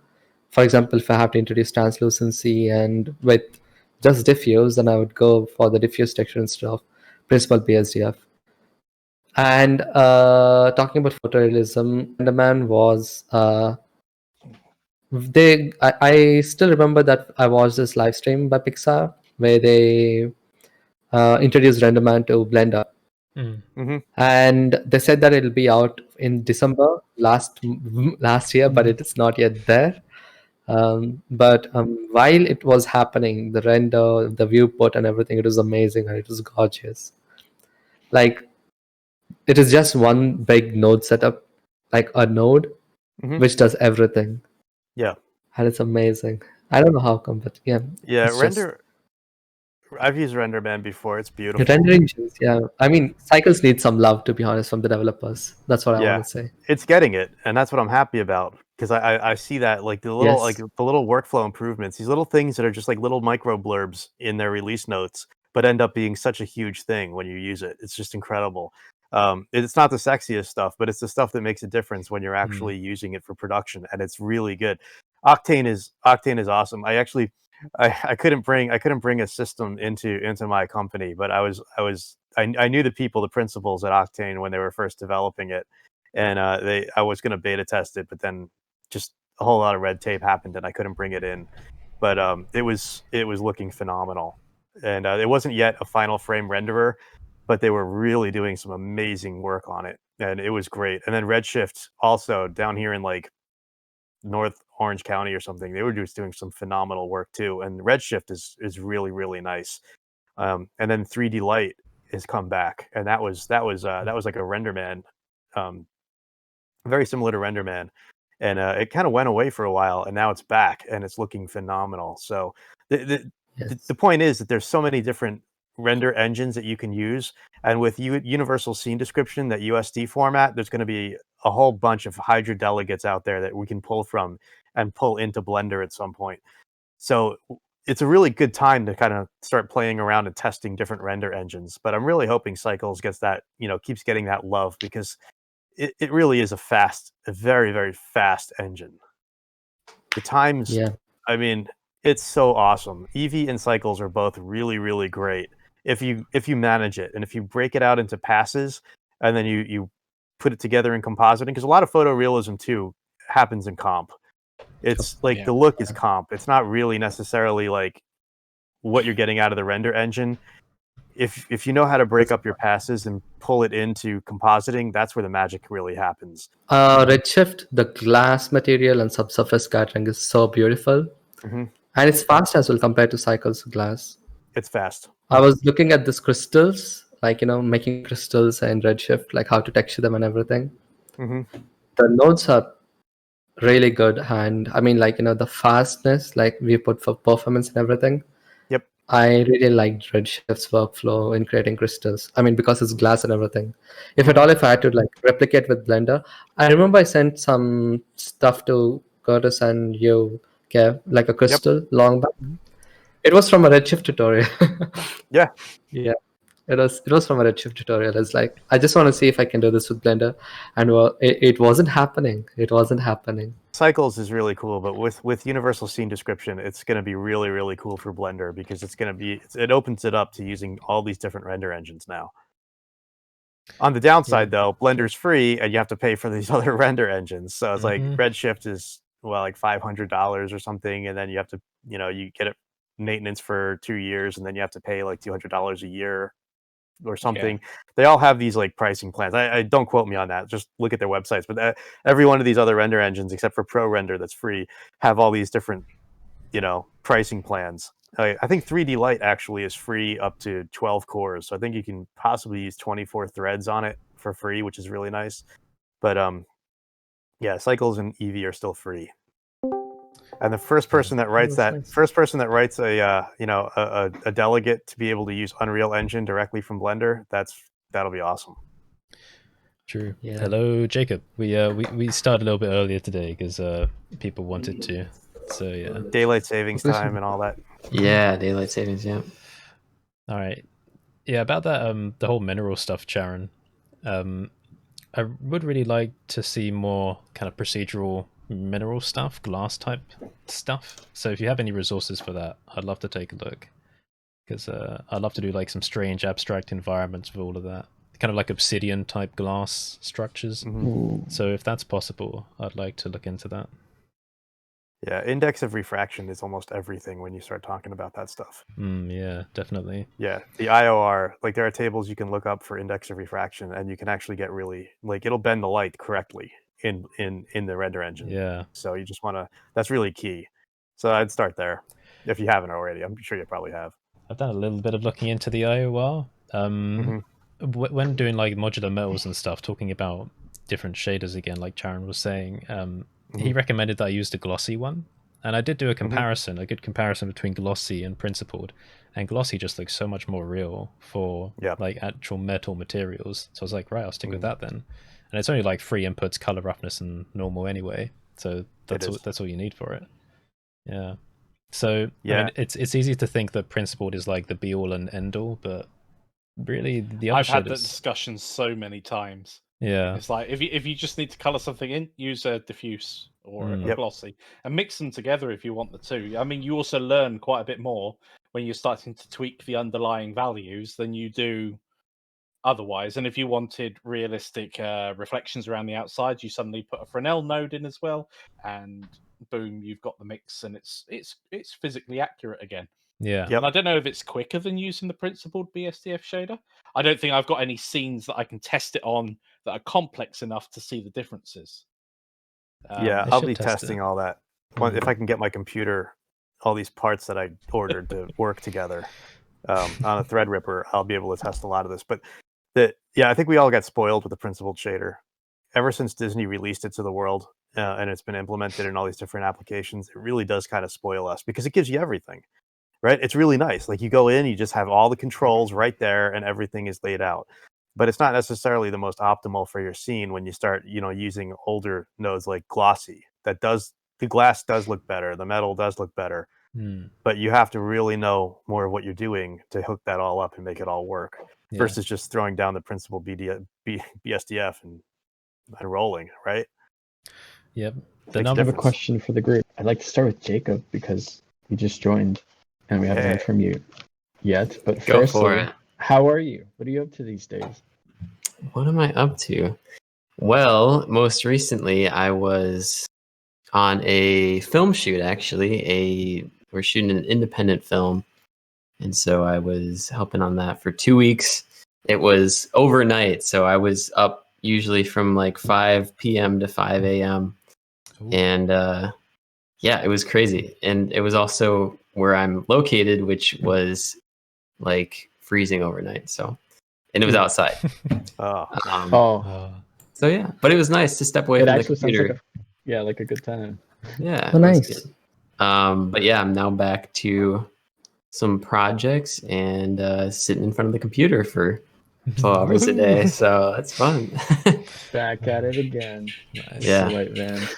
for example, if I have to introduce translucency and with just diffuse, then I would go for the diffuse texture instead of principal BSDF. And talking about photorealism, Enderman was I still remember that I watched this live stream by Pixar where they introduced Renderman to Blender. And they said that it'll be out in December last year, but it is not yet there. But while it was happening, the render, the viewport and everything, it was amazing and it was gorgeous. Like, it is just one big node setup, like a node which does everything. Yeah. And it's amazing. I don't know how come, but yeah. Yeah, I've used RenderMan before. It's beautiful. Rendering, yeah. I mean, Cycles need some love, to be honest, from the developers. That's what I want to say. It's getting it, and that's what I'm happy about, because I see that, like, the little the little workflow improvements, these little things that are just like little micro blurbs in their release notes, but end up being such a huge thing when you use it. It's just incredible. It's not the sexiest stuff, but it's the stuff that makes a difference when you're actually using it for production, and it's really good. Octane is awesome. I couldn't bring a system into my company, but I knew the people, the principals at Octane when they were first developing it, and I was going to beta test it, but then just a whole lot of red tape happened and I couldn't bring it in. But it was looking phenomenal, and it wasn't yet a final frame renderer, but they were really doing some amazing work on it, and it was great. And then Redshift also down here in like North Orange County or something, they were just doing some phenomenal work too. And Redshift is really, really nice. And then 3D Light has come back, and that was like a RenderMan, very similar to RenderMan, and it kind of went away for a while, and now it's back and it's looking phenomenal. So the point is that there's so many different render engines that you can use, and with universal scene description, that USD format, there's going to be a whole bunch of Hydra delegates out there that we can pull from and pull into Blender at some point. So it's a really good time to kind of start playing around and testing different render engines. But I'm really hoping Cycles gets that, keeps getting that love, because it really is a very, very fast engine. The times, I mean, it's so awesome. Eevee and Cycles are both really, really great if you manage it, and if you break it out into passes, and then you put it together in compositing, because a lot of photorealism too happens in comp. It's like the look is comp. It's not really necessarily like what you're getting out of the render engine. If you know how to break up your passes and pull it into compositing, that's where the magic really happens. Redshift, the glass material and subsurface scattering is so beautiful. And it's fast as well compared to Cycles glass. It's fast. I was looking at these crystals, like, making crystals and Redshift, like how to texture them and everything. Hmm. The nodes are really good. And I mean, like, the fastness, like we put for performance and everything. Yep. I really liked Redshift's workflow in creating crystals. I mean, because it's glass and everything. If at all, if I had to like replicate with Blender, I remember I sent some stuff to Curtis and you, Kev, like a crystal long back. It was from a Redshift tutorial. Yeah. Yeah. It was from a Redshift tutorial. It's like, I just want to see if I can do this with Blender, and well, it wasn't happening. It wasn't happening. Cycles is really cool, but with universal scene description, it's going to be really, really cool for Blender because it opens it up to using all these different render engines now. On the downside, though, Blender's free, and you have to pay for these other render engines. So it's like Redshift is like $500 or something, and then you have to, you get it maintenance for 2 years, and then you have to pay like $200 a year or something. Yeah. They all have these like pricing plans. I don't quote me on that. Just look at their websites. But every one of these other render engines, except for ProRender, that's free, have all these different, pricing plans. I think 3D Light actually is free up to 12 cores. So I think you can possibly use 24 threads on it for free, which is really nice. But yeah, Cycles and Eevee are still free. And the first person that writes a delegate to be able to use Unreal Engine directly from Blender, that'll be awesome. True. Yeah. Hello, Jacob. We started a little bit earlier today because people wanted to. So yeah. Daylight savings time and all that. Yeah, daylight savings. Yeah. All right. Yeah, about that the whole mineral stuff, Sharon. I would really like to see more kind of procedural mineral stuff, glass type stuff. So if you have any resources for that, I'd love to take a look, because I'd love to do like some strange abstract environments with all of that, kind of like obsidian type glass structures. So if that's possible, I'd like to look into that. Yeah, index of refraction is almost everything when you start talking about that stuff. Yeah, definitely. Yeah, the IOR, like there are tables you can look up for index of refraction, and you can actually get really, like, it'll bend the light correctly in the render engine. Yeah. So you just want to, that's really key. So I'd start there if you haven't already. I'm sure you probably have. I've done a little bit of looking into the IOR. When doing like modular metals and stuff, talking about different shaders again, like Sharon was saying, he recommended that I use the glossy one, and I did do a comparison, a good comparison between glossy and principled, and glossy just looks so much more real for like actual metal materials. So I was like, right, I'll stick with that then. And it's only like 3 inputs, color, roughness, and normal anyway. So that's all you need for it. Yeah. So I mean, it's easy to think that principled is like the be all and end all, but really the other I've had that discussion so many times. Yeah, it's like if you just need to color something in, use a diffuse or a glossy, and mix them together if you want the two. I mean, you also learn quite a bit more when you're starting to tweak the underlying values than you do otherwise. And if you wanted realistic reflections around the outside, you suddenly put a Fresnel node in as well, and boom, you've got the mix, and it's physically accurate again. Yeah. And I don't know if it's quicker than using the principled BSDF shader. I don't think I've got any scenes that I can test it on that are complex enough to see the differences. Yeah, I'll be testing all that. If I can get my computer, all these parts that I ordered to work together on a Threadripper, I'll be able to test a lot of this. But I think we all got spoiled with the principled shader. Ever since Disney released it to the world and it's been implemented in all these different applications, it really does kind of spoil us because it gives you everything. Right? It's really nice. Like you go in, you just have all the controls right there and everything is laid out. But it's not necessarily the most optimal for your scene when you start, using older nodes like glossy. The glass does look better, the metal does look better. But you have to really know more of what you're doing to hook that all up and make it all work versus just throwing down the principal BSDF and rolling, right? Yep. I have a question for the group. I'd like to start with Jacob because he just joined. And we haven't heard from you yet. But firstly, how are you? What are you up to these days? What am I up to? Well, most recently I was on a film shoot, actually. We're shooting an independent film. And so I was helping on that for 2 weeks. It was overnight, so I was up usually from like 5 p.m. to 5 a.m. And it was crazy. And it was also where I'm located, which was like freezing overnight. So, and it was outside. Oh, Oh, So yeah, but it was nice to step away it from the actually sounds computer. like a good time. Yeah, Oh, it was nice. good. But yeah, I'm now back to some projects and sitting in front of the computer for 12 hours a day. So that's fun. Back at it again. Nice. Yeah. White vans.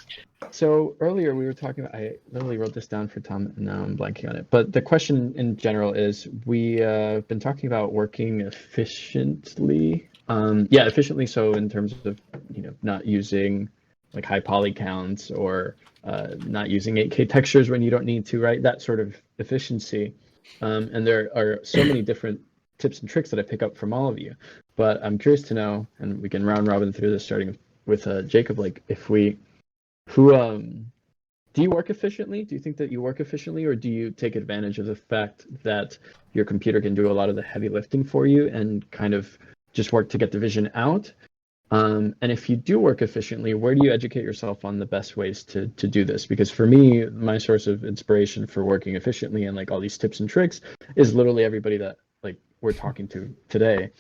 So earlier we were talking about, I literally wrote this down for Tom and now I'm blanking on it. But the question in general is we've been talking about working efficiently. Efficiently. So in terms of, not using like high poly counts or not using 8K textures when you don't need to, right? That sort of efficiency. And there are so many different tips and tricks that I pick up from all of you. But I'm curious to know, and we can round robin through this, starting with Jacob. Like, do you work efficiently? Do you think that you work efficiently, or do you take advantage of the fact that your computer can do a lot of the heavy lifting for you and kind of just work to get the vision out? And if you do work efficiently, where do you educate yourself on the best ways to do this? Because for me, my source of inspiration for working efficiently and like all these tips and tricks is literally everybody that like we're talking to today,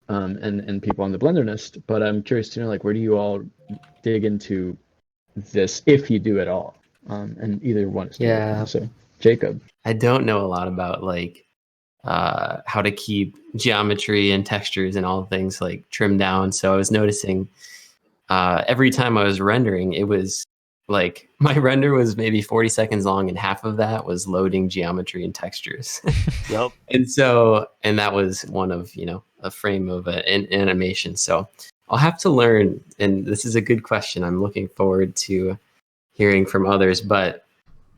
and people on the BlenderNest. But I'm curious to know, like, where do you all dig into this, if you do at all? And either one is Yeah. So, Jacob. I don't know a lot about like how to keep geometry and textures and all things like trimmed down. So I was noticing every time I was rendering, it was like my render was maybe 40 seconds long and half of that was loading geometry and textures. yep. And that was one of, a frame of an animation. So I'll have to learn. And this is a good question. I'm looking forward to hearing from others, but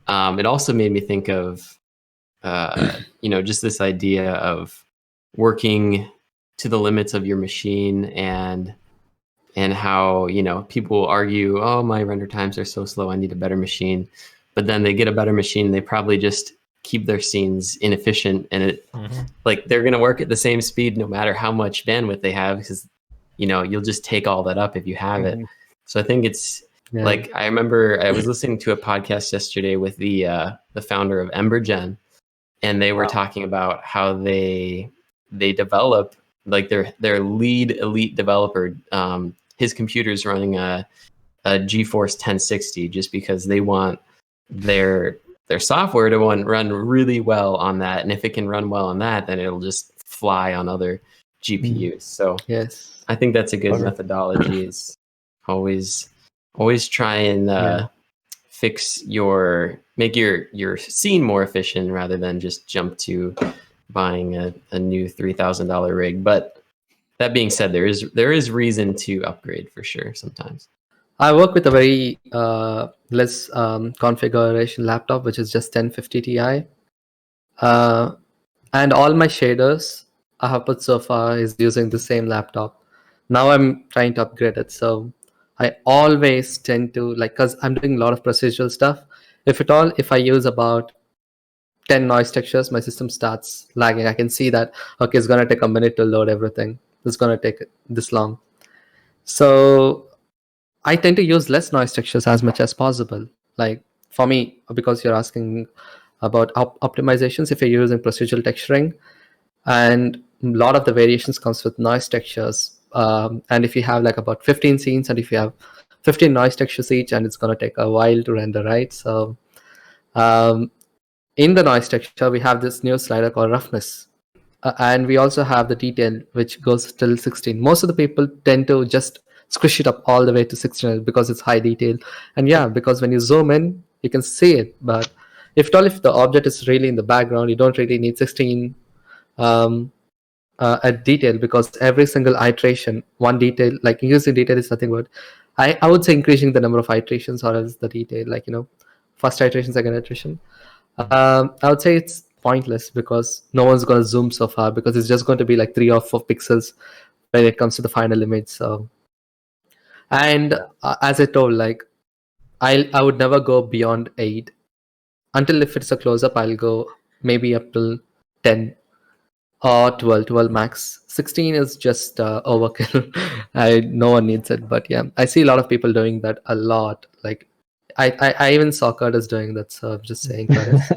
it also made me think of, just this idea of working to the limits of your machine and how, people argue, oh, my render times are so slow, I need a better machine. But then they get a better machine, they probably just keep their scenes inefficient, and like they're going to work at the same speed no matter how much bandwidth they have, because, you'll just take all that up if you have it. So I think it's like, I remember I was listening to a podcast yesterday with the founder of EmberGen, and they were talking about how they develop, like their lead elite developer, his computer's running a GeForce 1060 just because they want their software to run really well on that. And if it can run well on that, then it'll just fly on other GPUs. So Yes. I think that's a good methodology, is always try and make your scene more efficient rather than just jump to buying a new $3,000 rig. But that being said, there is reason to upgrade for sure sometimes. I work with a very less configuration laptop, which is just 1050 Ti. And all my shaders I have put so far is using the same laptop. Now I'm trying to upgrade it. So I always tend to, like, because I'm doing a lot of procedural stuff. If I use about 10 noise textures, my system starts lagging. I can see that, okay, it's going to take a minute to load everything. It's going to take this long. So I tend to use less noise textures as much as possible. Like for me, because you're asking about optimizations, if you're using procedural texturing, and a lot of the variations comes with noise textures. And if you have like about 15 scenes, and if you have 15 noise textures each, and it's going to take a while to render, right? So in the noise texture, we have this new slider called roughness. And we also have the detail, which goes till 16. Most of the people tend to just squish it up all the way to 16 because it's high detail. And yeah, because when you zoom in, you can see it. But if the object is really in the background, you don't really need 16 at detail, because every single iteration, one detail, like using detail is nothing but, I would say increasing the number of iterations, or else the detail, like, first iteration, second iteration. I would say it's pointless, because no one's going to zoom so far, because it's just going to be like 3 or 4 pixels when it comes to the final image. So, and as I told, like, I would never go beyond 8 until, if it's a close-up, I'll go maybe up till 10 or 12 max. 16 is just overkill. No one needs it. But yeah, I see a lot of people doing that a lot. Like I even saw Curtis doing that, so I'm just saying, Curtis,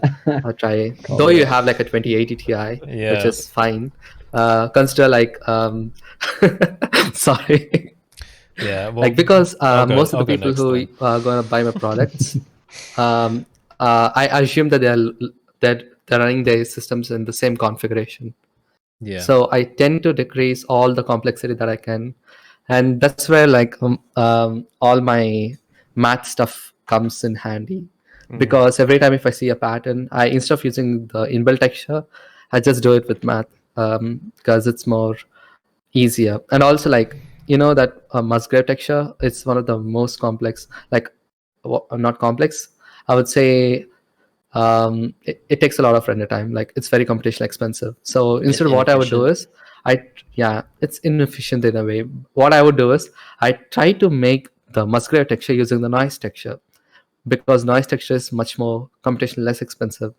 try. Though you have like a 2080 Ti, which Yeah. is fine. Consider like sorry. Yeah, well, Like because I'll most of go the people next who then. are going to buy my products, I assume that they're running their systems in the same configuration. Yeah. So I tend to decrease all the complexity that I can, and that's where like all my math stuff comes in handy. Because every time if I see a pattern, I instead of using the inbuilt texture, I just do it with math because it's more easier. And also like that Musgrave texture, it's one of the most complex, like not complex, I would say. It takes a lot of render time, like it's very computationally expensive. So instead of what I would do is it's inefficient in a way. What I would do is I try to make the Musgrave texture using the noise texture, because noise texture is much more computationally less expensive.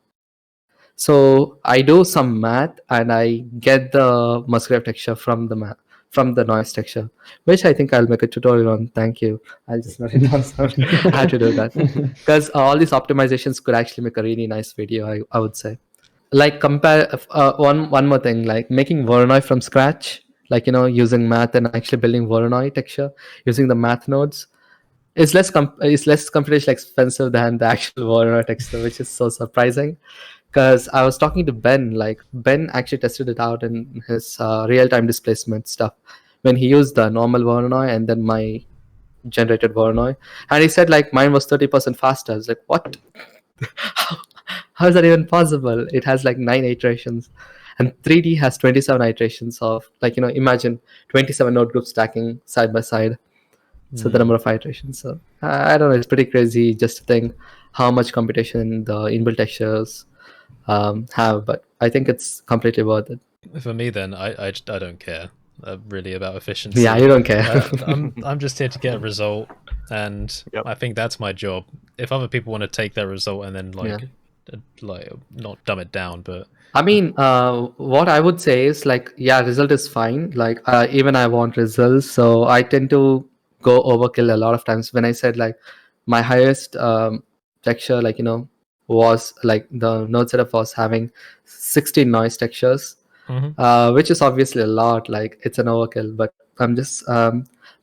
So I do some math and I get the Musgrave texture from the noise texture, which I think I'll make a tutorial on. Thank you. I'll just note it down. So I have to do that because all these optimizations could actually make a really nice video. I would say. Like compare one more thing, like making Voronoi from scratch, like using math and actually building Voronoi texture using the math nodes. It's less computationally expensive than the actual Voronoi texture, which is so surprising. Because I was talking to Ben, like Ben actually tested it out in his real-time displacement stuff when he used the normal Voronoi and then my generated Voronoi, and he said like mine was 30% faster. I was like, what? How is that even possible? It has like 9 iterations, and 3D has 27 iterations of like imagine 27 node groups stacking side by side. So the number of iterations. So I don't know. It's pretty crazy just to think how much computation the inbuilt textures have, but I think it's completely worth it. For me, then, I don't care really about efficiency. Yeah, you don't care. I'm just here to get a result, and I think that's my job. If other people want to take their result and then like not dumb it down, but I mean, what I would say is like, yeah, result is fine. Like even I want results, so I tend to go overkill a lot of times. When I said like my highest texture, like was like the node setup was having 16 noise textures, which is obviously a lot. Like it's an overkill, but I'm just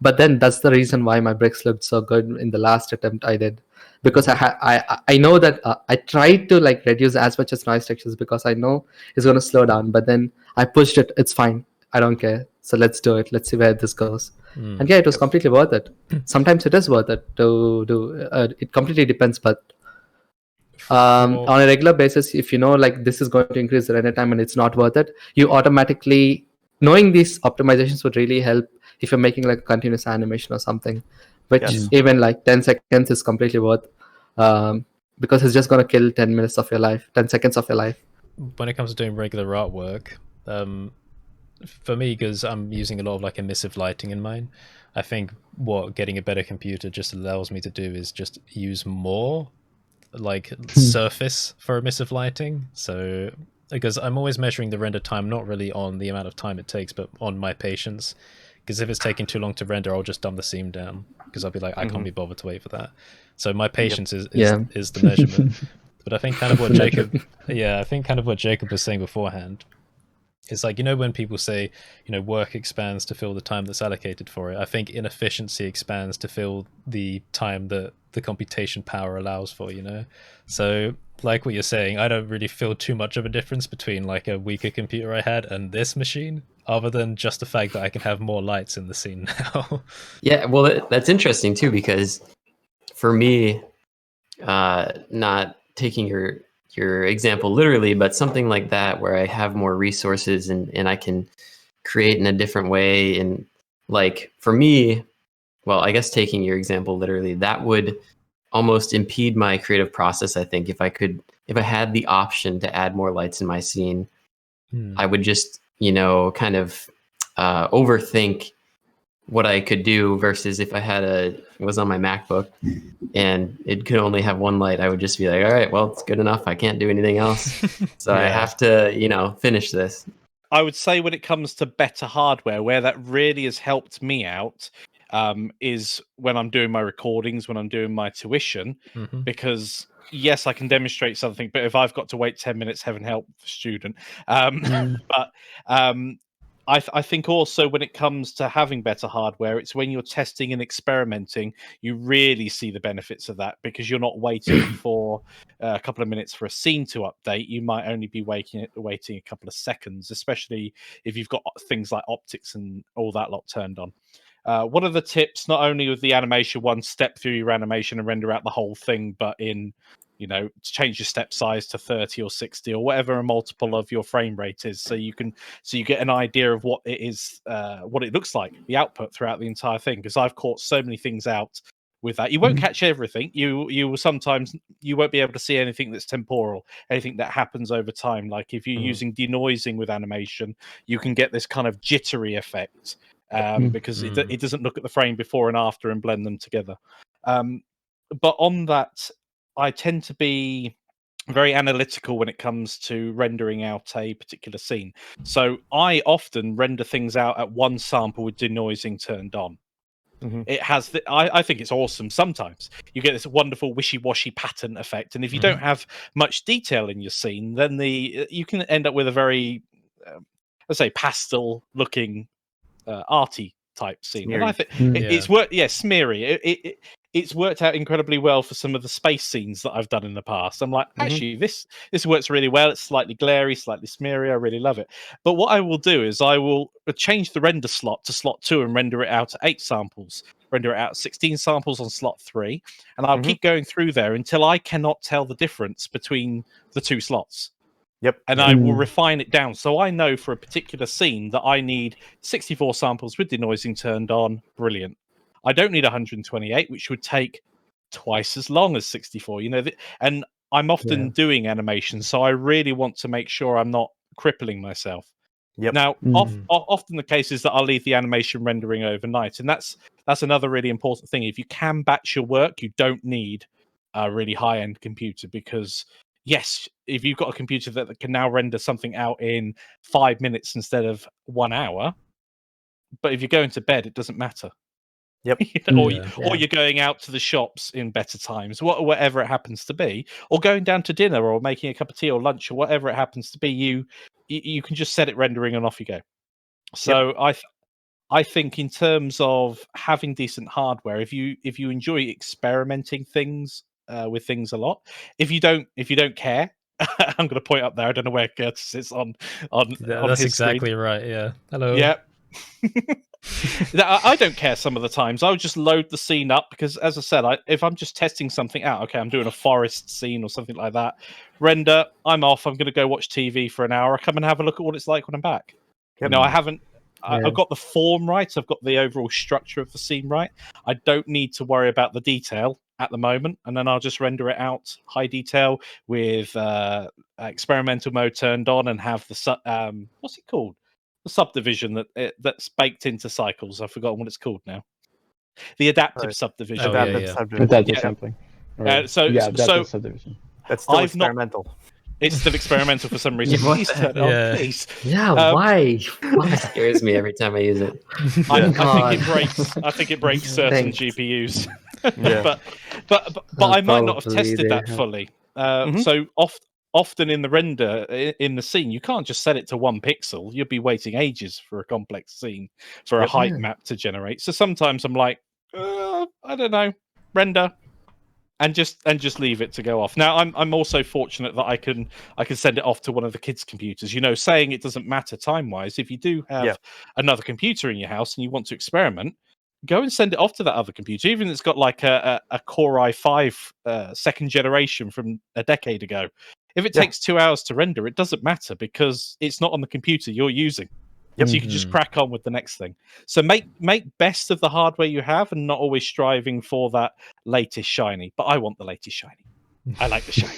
but then that's the reason why my bricks looked so good in the last attempt I did, because I know that I tried to like reduce as much as noise textures because I know it's going to slow down, but then I pushed it. It's fine, I don't care, so let's do it. Let's see where this goes. And yeah, it was completely worth it. Sometimes it is worth it to do it completely depends, but on a regular basis, if you know like this is going to increase the render time and it's not worth it, you automatically knowing these optimizations would really help if you're making like a continuous animation or something, which even like 10 seconds is completely worth, because it's just going to kill 10 minutes of your life, 10 seconds of your life. When it comes to doing regular artwork, for me, because I'm using a lot of like emissive lighting in mine, I think what getting a better computer just allows me to do is just use more like surface for emissive lighting. So because I'm always measuring the render time, not really on the amount of time it takes, but on my patience. Because if it's taking too long to render, I'll just dumb the seam down because I'll be like, I can't be bothered to wait for that. So my patience is the measurement. But I think kind of what Jacob was saying beforehand. It's like, when people say, work expands to fill the time that's allocated for it. I think inefficiency expands to fill the time that the computation power allows for, So like what you're saying, I don't really feel too much of a difference between like a weaker computer I had and this machine, other than just the fact that I can have more lights in the scene now. Yeah, well, that's interesting too, because for me, not taking your example literally, but something like that where I have more resources and I can create in a different way. And like for me, well, I guess taking your example literally, that would almost impede my creative process. I think if I had the option to add more lights in my scene, I would just, kind of overthink what I could do, versus if I had it was on my MacBook and it could only have one light, I would just be like, all right, well, it's good enough. I can't do anything else. So I have to, finish this. I would say when it comes to better hardware, where that really has helped me out, is when I'm doing my recordings, when I'm doing my tuition, because yes, I can demonstrate something, but if I've got to wait 10 minutes, heaven help the student. But I think also when it comes to having better hardware, it's when you're testing and experimenting, you really see the benefits of that, because you're not waiting for a couple of minutes for a scene to update. You might only be waiting a couple of seconds, especially if you've got things like optics and all that lot turned on. One of the tips, not only with the animation one, step through your animation and render out the whole thing, but in to change your step size to 30 or 60 or whatever a multiple of your frame rate is, so you get an idea of what it is, what it looks like, the output throughout the entire thing. Because I've caught so many things out with that. You won't catch everything. You will sometimes, you won't be able to see anything that's temporal, anything that happens over time. Like if you're using denoising with animation, you can get this kind of jittery effect, because it doesn't look at the frame before and after and blend them together. But on that, I tend to be very analytical when it comes to rendering out a particular scene. So I often render things out at one sample with denoising turned on. It has I think it's awesome. Sometimes you get this wonderful wishy-washy pattern effect, and if you don't have much detail in your scene, then you can end up with a very let's say pastel looking arty type scene. Smeary. And I think it's worked. Yeah, smeary. It's worked out incredibly well for some of the space scenes that I've done in the past. I'm like, actually, this works really well. It's slightly glary, slightly smeary. I really love it. But what I will do is I will change the render slot to slot 2 and render it out at 8 samples, render it out at 16 samples on slot 3, and I'll keep going through there until I cannot tell the difference between the 2 slots. And I will refine it down. So I know for a particular scene that I need 64 samples with denoising turned on. Brilliant. I don't need 128, which would take twice as long as 64. And I'm often doing animation, so I really want to make sure I'm not crippling myself. Now, often the case is that I'll leave the animation rendering overnight, and that's another really important thing. If you can batch your work, you don't need a really high-end computer, because yes, if you've got a computer that can now render something out in 5 minutes instead of 1 hour, but if you're going to bed, it doesn't matter. Or you're going out to the shops in better times, whatever it happens to be, or going down to dinner, or making a cup of tea or lunch, or whatever it happens to be. You can just set it rendering and off you go. So I think in terms of having decent hardware, if you enjoy experimenting with things a lot, if you don't care, I'm going to point up there. I don't know where Curtis is on that's his exactly screen. right. Yeah. Hello. Yeah. I don't care some of the times. I would just load the scene up, because, as I said, if I'm just testing something out, okay, I'm doing a forest scene or something like that, render, I'm off, I'm going to go watch TV for an hour, I come and have a look at what it's like when I'm back. I've got the form right, I've got the overall structure of the scene right, I don't need to worry about the detail at the moment, and then I'll just render it out high detail with experimental mode turned on, and have the what's it called? The subdivision that's baked into cycles. I've forgotten what it's called now. The adaptive subdivision. Subdivision. Adaptive sampling. So subdivision. That's still experimental. It's still experimental for some reason. Please turn it on, please. Yeah, why? It scares me every time I use it. I think it breaks certain GPUs. but I might not have tested that fully. So often in the render in the scene, you can't just set it to 1 pixel. You'll be waiting ages for a complex scene for a height map to generate. So sometimes I'm like, I don't know, render, and just leave it to go off. Now I'm also fortunate that I can send it off to one of the kids' computers. Saying it doesn't matter time wise. If you do have another computer in your house and you want to experiment, go and send it off to that other computer, even if it's got like a Core i5 second generation from a decade ago. If it takes 2 hours to render, it doesn't matter, because it's not on the computer you're using. So you can just crack on with the next thing. So make best of the hardware you have, and not always striving for that latest shiny. But I want the latest shiny. I like the shiny.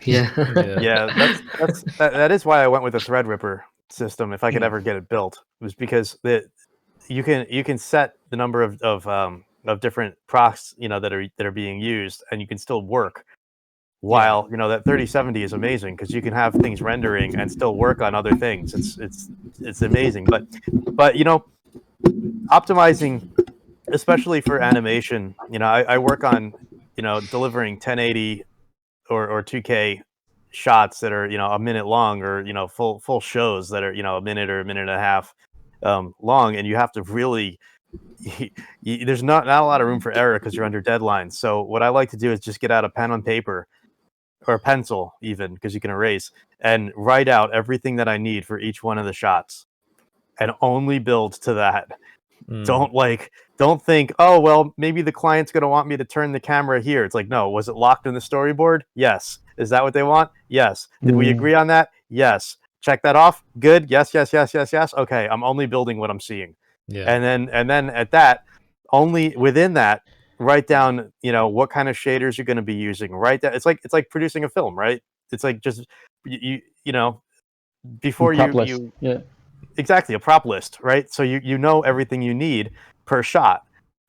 That is why I went with the Threadripper system. If I could ever get it built, it was because you can set the number of different procs that are being used, and you can still work. While that 3070 is amazing, because you can have things rendering and still work on other things. It's amazing. But optimizing especially for animation. You know, I work on, you know, delivering 1080 or 2K shots that are, you know, a minute long, or, you know, full shows that are, you know, a minute or a minute and a half long, and you have to really there's not a lot of room for error because you're under deadlines. So what I like to do is just get out a pen on paper or a pencil, even because you can erase, and write out everything that I need for each one of the shots, and only build to that. Don't think, oh well, maybe the client's going to want me to turn the camera here. It's like, no, was it locked in the storyboard? Yes. Is that what they want? Yes. Did we agree on that? Yes. Check that off. Good. Yes, yes, yes, yes, yes. Okay, I'm only building what I'm seeing. Yeah. And then at that, only within that, write down, you know, what kind of shaders you're going to be using. Write down. It's like producing a film, right? It's like just you know, before Prop list. you Yeah. exactly, a prop list, right? So you know everything you need per shot,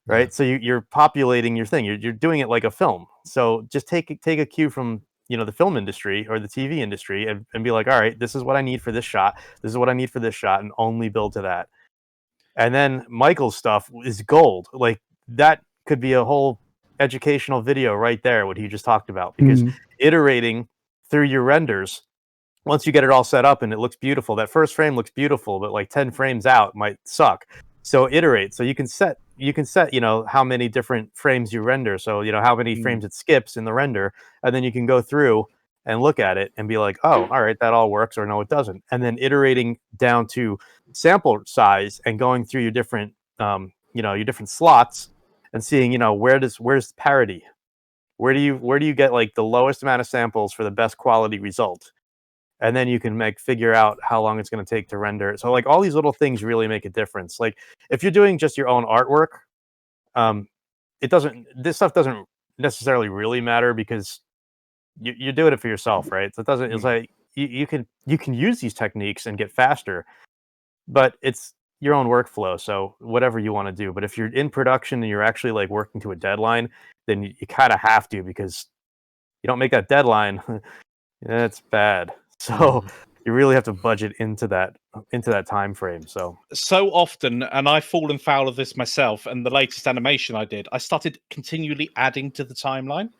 right? So you're populating your thing. You're doing it like a film. So just take a cue from, you know, the film industry or the TV industry, and be like, all right, this is what I need for this shot. This is what I need for this shot, and only build to that. And then Michael's stuff is gold. Like, that could be a whole educational video right there, what he just talked about, because iterating through your renders, once you get it all set up and it looks beautiful, that first frame looks beautiful, but like 10 frames out might suck. So iterate. So you can set, you know, how many different frames you render. So, you know, how many frames it skips in the render, and then you can go through and look at it and be like, oh, all right, that all works, or no, it doesn't. And then iterating down to sample size and going through your different, you know, your different slots, and seeing, you know, where's parity? Where do you get like the lowest amount of samples for the best quality result? And then you can figure out how long it's going to take to render. So like all these little things really make a difference. Like if you're doing just your own artwork, this stuff doesn't necessarily really matter, because you're doing it for yourself, right? So it doesn't. It's like you can use these techniques and get faster, but it's your own workflow. So whatever you want to do. But if you're in production and you're actually like working to a deadline, then you kind of have to, because you don't make that deadline, that's bad. So you really have to budget into that time frame. So often, and I've fallen foul of this myself, and the latest animation I did, I started continually adding to the timeline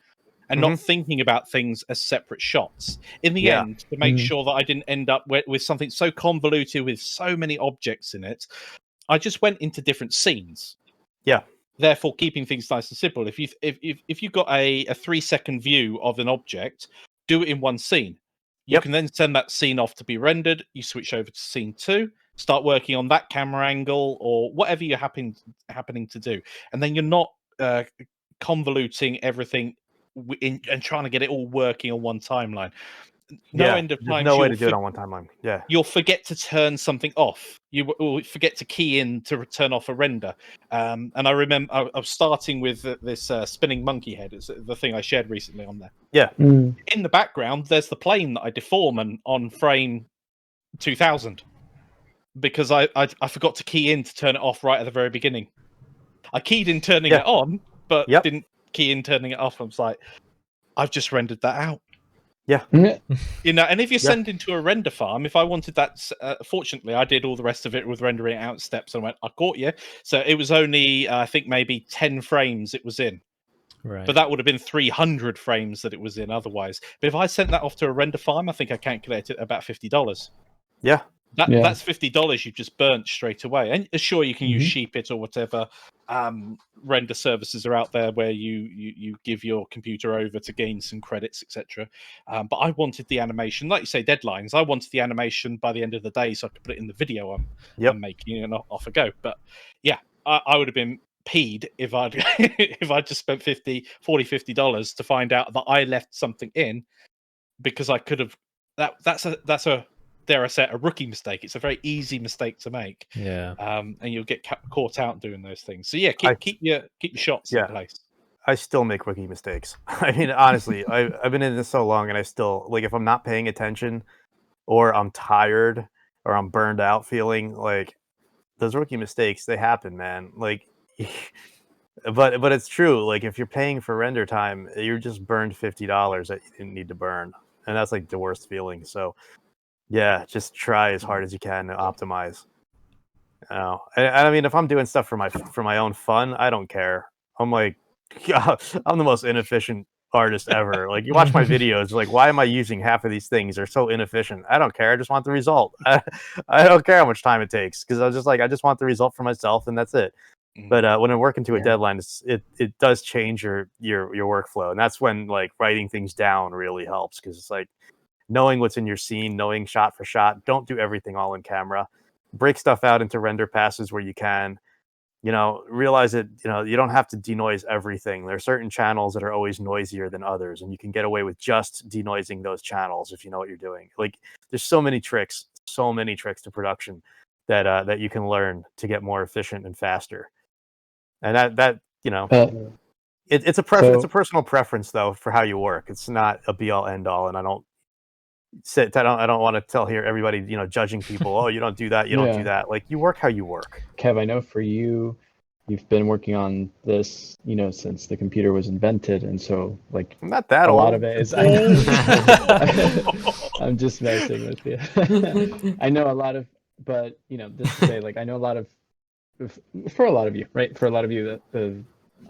and not thinking about things as separate shots. In the end, to make sure that I didn't end up with something so convoluted with so many objects in it, I just went into different scenes. Yeah. Therefore, keeping things nice and simple. If you've got a 3-second view of an object, do it in one scene. You can then send that scene off to be rendered. You switch over to scene 2, start working on that camera angle or whatever you're happening to do, and then you're not convoluting everything and trying to get it all working on one timeline. End of times, no way to do it on one timeline. Yeah, you'll forget to turn something off. You will forget to key in to turn off a render. And I remember I was starting with this spinning monkey head. It's the thing I shared recently on there. Yeah. In the background, there's the plane that I deform on frame 2000 because I forgot to key in to turn it off right at the very beginning. I keyed in turning it on, but didn't key in turning it off. I was like, I've just rendered that out. Yeah. You know, and if you send into a render farm, if I wanted that, fortunately, I did all the rest of it with rendering out steps and went, I caught you. So it was only, I think, maybe 10 frames it was in. Right. But that would have been 300 frames that it was in otherwise. But if I sent that off to a render farm, I think I calculated it about $50. Yeah. That's $50 you've just burnt straight away. And sure, you can use Sheepit or whatever render services are out there where you give your computer over to gain some credits, etc. But I wanted the animation, like you say, deadlines. I wanted the animation by the end of the day so I could put it in the video I'm making, and off I go. But yeah, I would have been peed if I'd just spent $50 to find out that I left something in because I could have. That's a dare I say it, a rookie mistake. It's a very easy mistake to make. Yeah. And you'll get caught out doing those things. So yeah, keep your shots in place. I still make rookie mistakes. I mean, honestly, I've been in this so long, and I still, like, if I'm not paying attention, or I'm tired, or I'm burned out feeling, like, those rookie mistakes, they happen, man. Like, but it's true. Like, if you're paying for render time, you're just burned $50 that you didn't need to burn, and that's like the worst feeling. So yeah, just try as hard as you can to optimize. Oh, I mean, if I'm doing stuff for my own fun, I don't care. I'm like, I'm the most inefficient artist ever. Like, you watch my videos, like, why am I using half of these things? They're so inefficient. I don't care. I just want the result. I don't care how much time it takes, because I was just like, I just want the result for myself, and that's it. But when I'm working to a deadline, it does change your workflow, and that's when like writing things down really helps, because it's like knowing what's in your scene, knowing shot for shot. Don't do everything all in camera. Break stuff out into render passes where you can. Realize that you don't have to denoise everything. There are certain channels that are always noisier than others, and you can get away with just denoising those channels if you know what you're doing. Like, there's so many tricks to production that you can learn to get more efficient and faster. And it's a it's a personal preference though for how you work. It's not a be all end all, and I don't want to tell here everybody judging people. Oh, you don't do that, you don't do that. Like, you work how you work. Kev, I know for you've been working on this since the computer was invented, and so like I'm not that a old. lot of it is I'm just messing with you. I know a lot of, but this to say, like, I know a lot of, for a lot of you, right? For a lot of you,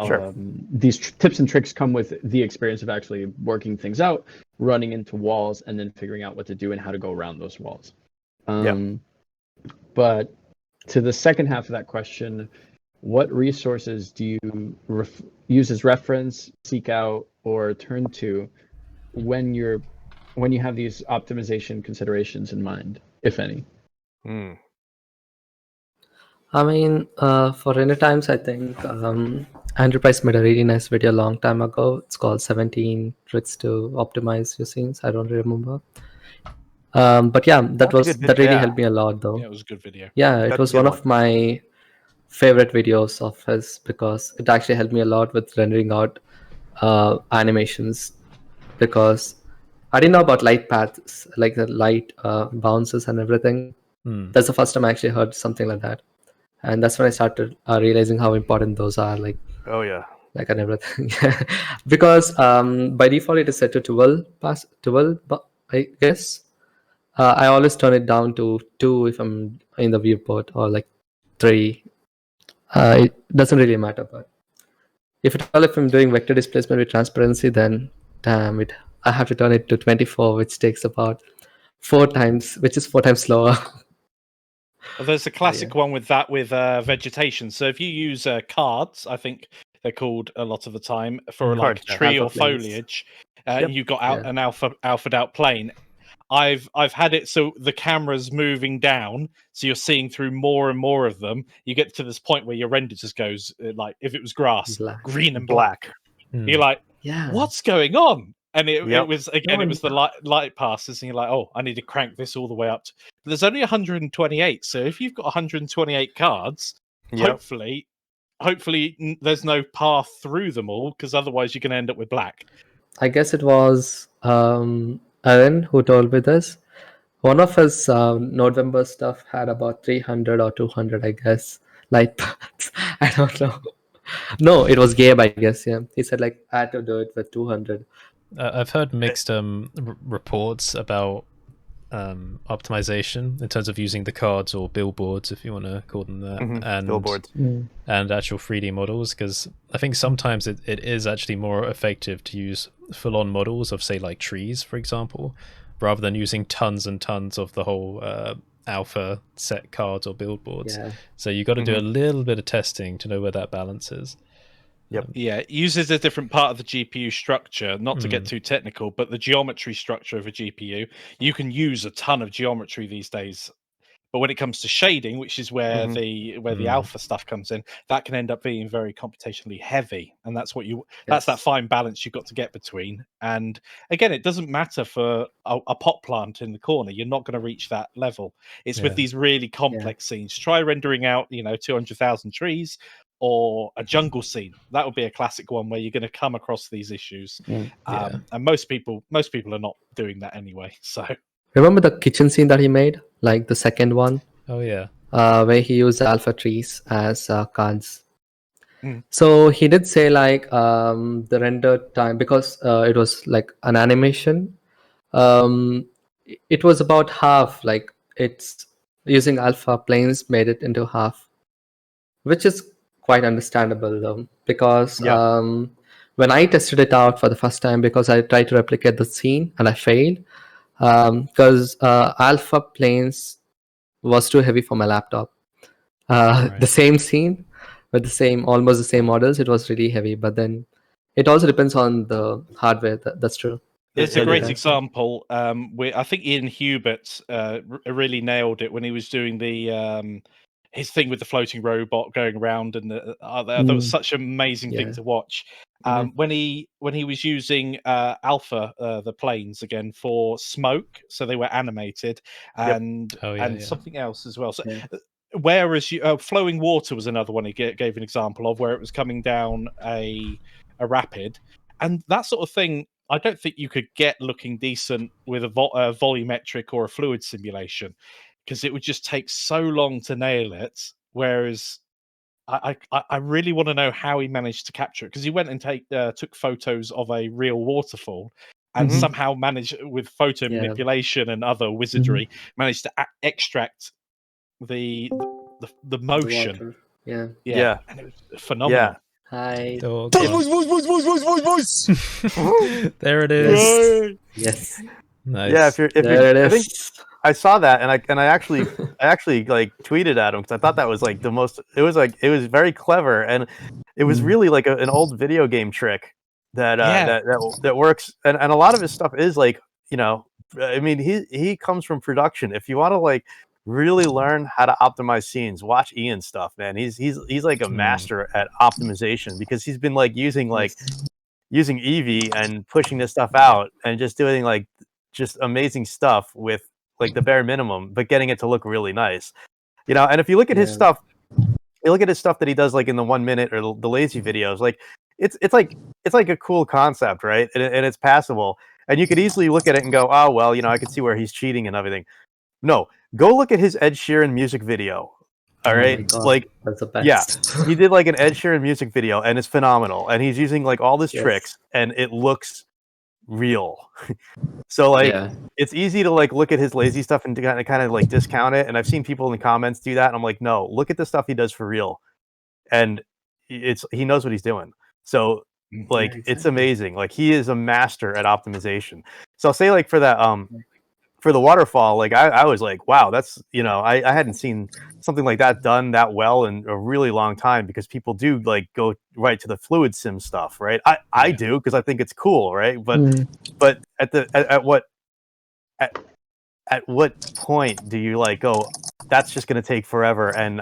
Sure. These tips and tricks come with the experience of actually working things out, running into walls, and then figuring out what to do and how to go around those walls. But to the second half of that question, what resources do you use as reference, seek out, or turn to when you have these optimization considerations in mind, if any? I mean, for render times, I think Andrew Price made a really nice video a long time ago. It's called 17 Tricks to Optimize Your Scenes. I don't remember. But yeah, that really helped me a lot, though. Yeah, it was a good video. Yeah, it was one of my favorite videos of his, because it actually helped me a lot with rendering out animations, because I didn't know about light paths, like the light bounces and everything. That's the first time I actually heard something like that. And that's when I started realizing how important those are, like, oh yeah, like, and everything. Because by default it is set to 12, I guess. I always turn it down to 2 if I'm in the viewport, or like 3. It doesn't really matter. But if I'm doing vector displacement with transparency, then damn it, I have to turn it to 24, which takes about 4 times, which is 4 times slower. Well, there's a classic one with vegetation. So if you use cards, I think they're called a lot of the time, for like tree or foliage, you've got an alphaed out plane. I've had it so the camera's moving down, so you're seeing through more and more of them. You get to this point where your render just goes like, if it was grass, green and black. You're like, what's going on? And it was the light passes, and you're like, oh, I need to crank this all the way up. But there's only 128, so if you've got 128 cards, hopefully there's no path through them all, because otherwise you're going to end up with black. I guess it was Aaron who told me this. One of his November stuff had about 300 or 200, I guess, light paths. I don't know. No, it was Gabe, I guess. Yeah, he said like I had to do it with 200. I've heard mixed reports about optimization in terms of using the cards or billboards, if you want to call them that, and billboards and actual 3D models, because I think sometimes it is actually more effective to use full-on models of, say, like trees, for example, rather than using tons and tons of the whole alpha set cards or billboards. So you got to do a little bit of testing to know where that balance is. Yeah, it uses a different part of the GPU structure, not to get too technical, but the geometry structure of a GPU. You can use a ton of geometry these days, but when it comes to shading, which is where the alpha stuff comes in, that can end up being very computationally heavy, and that's that's that fine balance you've got to get between. And again, it doesn't matter for a pot plant in the corner, you're not going to reach that level. It's with these really complex scenes. Try rendering out 200,000 trees or a jungle scene. That would be a classic one where you're going to come across these issues. And most people are not doing that anyway. So remember the kitchen scene that he made, like the second one? Oh yeah. Where he used alpha trees as cards. So he did say like the render time, because it was like an animation, it was about half. Like it's using alpha planes made it into half, which is quite understandable though, because when I tested it out for the first time, because I tried to replicate the scene and I failed, because alpha planes was too heavy for my laptop. Right. The same scene with almost the same models, it was really heavy. But then it also depends on the hardware. That's true. It's a great Yeah. example. I think Ian Hubert really nailed it when he was doing the his thing with the floating robot going around, and that was such an amazing thing to watch. When he was using Alpha, the planes again for smoke, so they were animated, and something else as well. So, whereas flowing water was another one he gave an example of, where it was coming down a rapid, and that sort of thing. I don't think you could get looking decent with a volumetric or a fluid simulation, because it would just take so long to nail it. Whereas I really want to know how he managed to capture it, because he went and took photos of a real waterfall and somehow managed, with photo manipulation and other wizardry, managed to extract the motion. The Yeah. And it was phenomenal. Yeah. Hi. Voice. There it is. Yes. Nice. Yeah, if There you're, it I think is. I saw that, and I actually like tweeted at him, because I thought that was like the most. It was very clever, and it was really like an old video game trick that that works. And a lot of his stuff is like, I mean, he comes from production. If you want to like really learn how to optimize scenes, watch Ian's stuff, man. He's like a master at optimization, because he's been like using Eevee and pushing this stuff out and just doing like just amazing stuff with like the bare minimum, but getting it to look really nice. And if you look at his stuff, that he does like in the 1 minute or the lazy videos, like it's like a cool concept, right? And it's passable. And you could easily look at it and go, oh well, I could see where he's cheating and everything. No, go look at his Ed Sheeran music video. All right, like that's the best. he did like an Ed Sheeran music video, and it's phenomenal. And he's using like all these tricks, and it looks real. So like it's easy to like look at his lazy stuff and to kind of like discount it. And I've seen people in the comments do that, and I'm like, no, look at the stuff he does for real, and he knows what he's doing. So like it's amazing. Like he is a master at optimization. So I'll say like for that for the waterfall, like I was like, wow, that's I hadn't seen something like that done that well in a really long time, because people do like go right to the fluid sim stuff, right? I do, because I think it's cool, right? But at what point do you like go, that's just going to take forever, and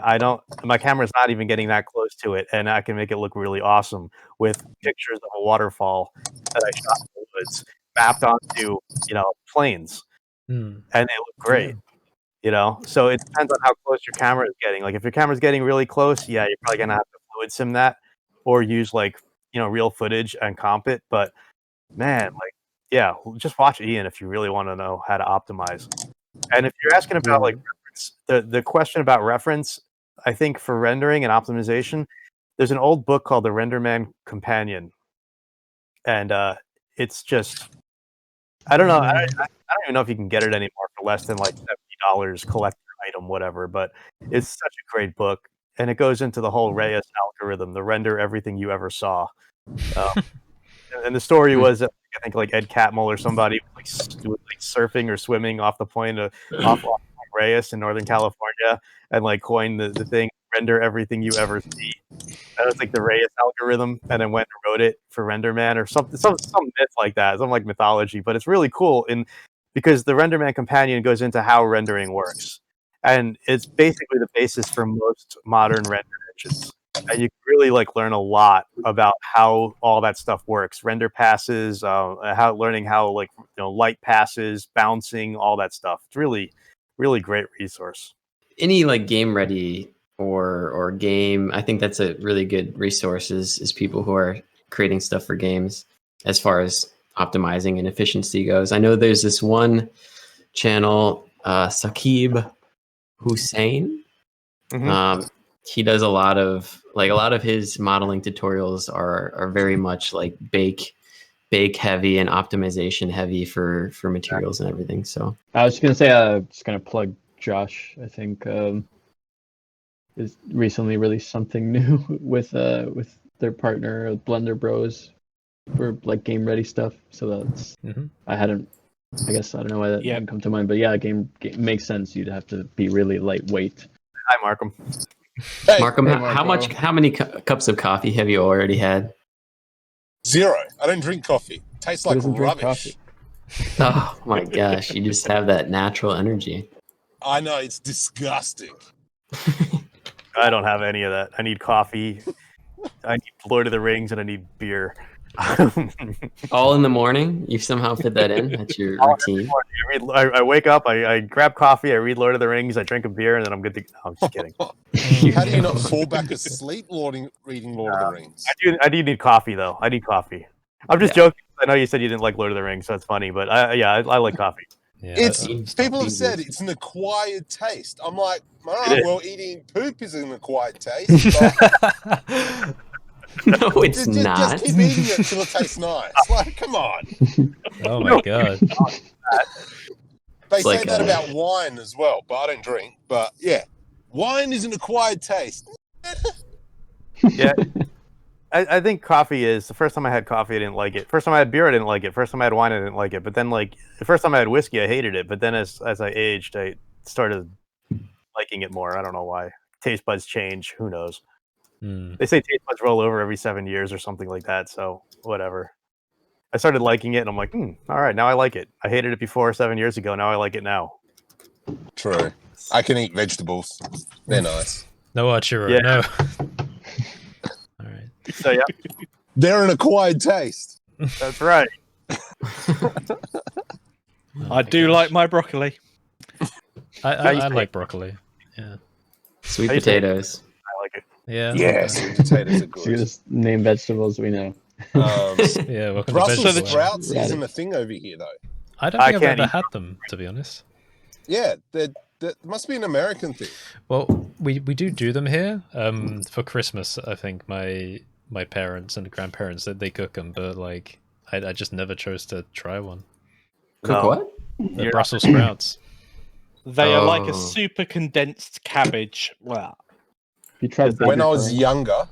my camera's not even getting that close to it, and I can make it look really awesome with pictures of a waterfall that I shot in the woods mapped onto planes. And they look great, So it depends on how close your camera is getting. Like if your camera's getting really close, you're probably gonna have to fluid sim that, or use like real footage and comp it. But man, like just watch Ian if you really want to know how to optimize. And if you're asking about like reference, the question about reference, I think for rendering and optimization, there's an old book called the RenderMan Companion, and it's just. I don't know. I don't even know if you can get it anymore for less than like $70 collector item, whatever. But it's such a great book, and it goes into the whole Reyes algorithm, the render everything you ever saw. And the story was, I think like Ed Catmull or somebody was like surfing or swimming off the point off Reyes in Northern California, and like coined the thing, render everything you ever see. That was like the Reyes algorithm, and then went and wrote it for RenderMan or something, some myth like that, some like mythology. But it's really cool, because the RenderMan Companion goes into how rendering works, and it's basically the basis for most modern render engines. And you can really like learn a lot about how all that stuff works, render passes, learning how like light passes, bouncing, all that stuff. It's really, really great resource. Any like game ready or game, I think that's a really good resource is people who are creating stuff for games as far as optimizing and efficiency goes. I know there's this one channel, Saqib Hussein. He does a lot of his modeling tutorials are very much like bake heavy and optimization heavy for materials and everything. So I was just gonna say, just gonna plug Josh, I think, is recently released something new with their partner Blender Bros for like game ready stuff. So that's I guess I don't know why that didn't come to mind, but yeah, game makes sense. You'd have to be really lightweight. Hi, Markom. Hey, Markom, hey, how many cups of coffee have you already had? 0. I don't drink coffee. Tastes like doesn't drink rubbish. Oh my gosh, you just have that natural energy. I know, it's disgusting. I don't have any of that. I need coffee. I need Lord of the Rings, and I need beer. All in the morning? You somehow fit that in? That's your routine? I wake up, I grab coffee, I read Lord of the Rings, I drink a beer, and then I'm good to go. No, I'm just kidding. How do you not fall back asleep reading Lord of the Rings? I do need coffee, though. I need coffee. I'm just joking. I know you said you didn't like Lord of the Rings, so that's funny, but I like coffee. Yeah, People have said it's an acquired taste. I'm like, all right, well, eating poop is an acquired taste. But No, it's not. Just keep eating it till it tastes nice. Like, come on. Oh my god. They It's say like that about wine as well, but I don't drink. But yeah, wine is an acquired taste. Yeah. I think coffee is, the first time I had coffee, I didn't like it. First time I had beer, I didn't like it. First time I had wine, I didn't like it. But then, like, the first time I had whiskey, I hated it. But then as I aged, I started liking it more. I don't know why. Taste buds change. Who knows? They say taste buds roll over every 7 years or something like that. So whatever. I started liking it, and I'm like, all right, now I like it. I hated it before 7 years ago. Now I like it now. True. I can eat vegetables. They're nice. No Archero, Yeah. no. All right. So yeah, They're an acquired taste. that's right. I do like my broccoli. I like broccoli. Yeah. Sweet I used to- potatoes. I like it. Yeah. Yeah, sweet potatoes are So you good. just name vegetables we know. Yeah, welcome to Brussels vegetable. sprouts Right. isn't a thing over here, though. I don't I think I've can't ever eat had them, to be honest. Yeah, that must be an American thing. Well, we do them here. For Christmas, I think my parents and grandparents they cook them, but like I just never chose to try one. Cook No. what? The Brussels sprouts. They are like a Oh. super condensed cabbage. Well, If you tried When I was baby younger,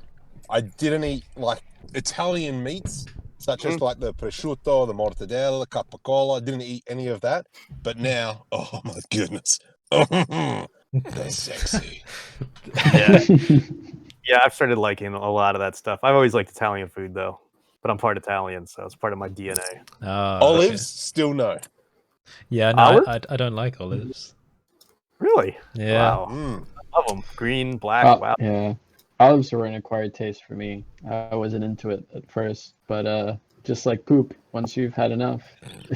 I didn't eat like Italian meats, such as like the prosciutto, the mortadella, capicola. I didn't eat any of that. But now, oh my goodness, they're sexy. Yeah. corn. Yeah, I've started liking a lot of that stuff. I've always liked Italian food, though. But I'm part Italian, so it's part of my DNA. Ah, Olives, okay. still no. Yeah, no, Olives? I don't like olives. Really? Yeah. Wow. Mm. I love them. Green, black, wow. Yeah, olives were an acquired taste for me. I wasn't into it at first, but just like poop, once you've had enough,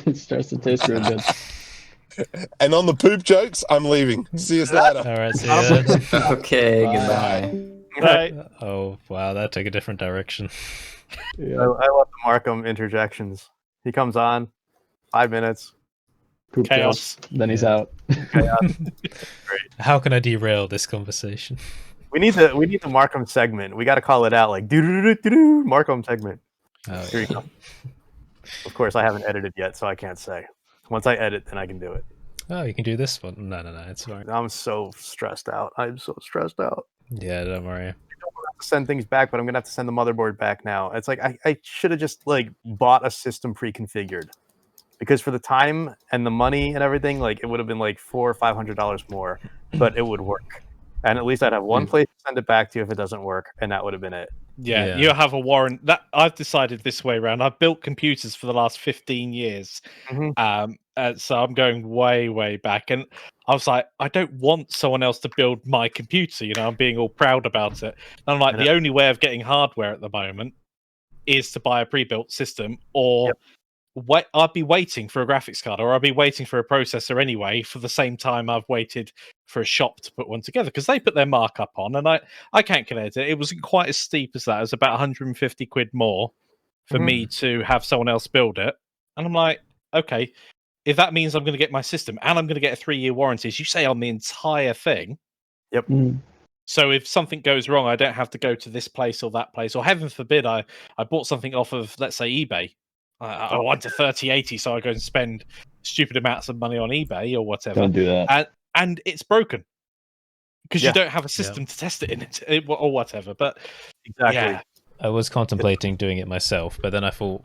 it starts to taste real good. And on the poop jokes, I'm leaving. See you later. All right, see ya. Okay, Bye. goodbye. right. Oh wow, that took a different direction. I Yeah, love the Markom interjections. He comes on, 5 minutes. poop Chaos. jokes, then he's Yeah. out. How can I derail this conversation? We need the Markom segment. We got to call it out like do Markom segment. Oh, Here you go. Of course, I haven't edited yet, so I can't say. Once I edit, then I can do it. Oh, you can do this one. No, it's fine. I'm so stressed out. I'm so stressed out. Yeah, don't worry. I have to send things back, but I'm gonna have to send the motherboard back now. It's like I should have just like bought a system pre-configured, because for the time and the money and everything, like it would have been like $400 or $500 more, but it would work. And at least I'd have one place to send it back to if it doesn't work, and that would have been it. Yeah, Yeah. you have a warrant. That I've decided this way around. I've built computers for the last 15 years. Mhm. So I'm going way back. And I was like, I don't want someone else to build my computer. You know, I'm being all proud about it. And I'm like, the only way of getting hardware at the moment is to buy a pre-built system, or I'd be waiting for a graphics card, or I'd be waiting for a processor anyway, for the same time I've waited for a shop to put one together, because they put their markup on, and I calculated it. It wasn't quite as steep as that. It was about 150 quid more for me to have someone else build it. And I'm like, okay, if that means I'm going to get my system and I'm going to get a 3-year warranty, as you say, on the entire thing. Mm. So if something goes wrong, I don't have to go to this place or that place, or heaven forbid, I bought something off of, let's say, eBay. I want a 3080, so I go and spend stupid amounts of money on eBay or whatever. Don't do that. and it's broken because Yeah. you don't have a system to test it in it or whatever. But Exactly. yeah, I was contemplating doing it myself, but then I thought,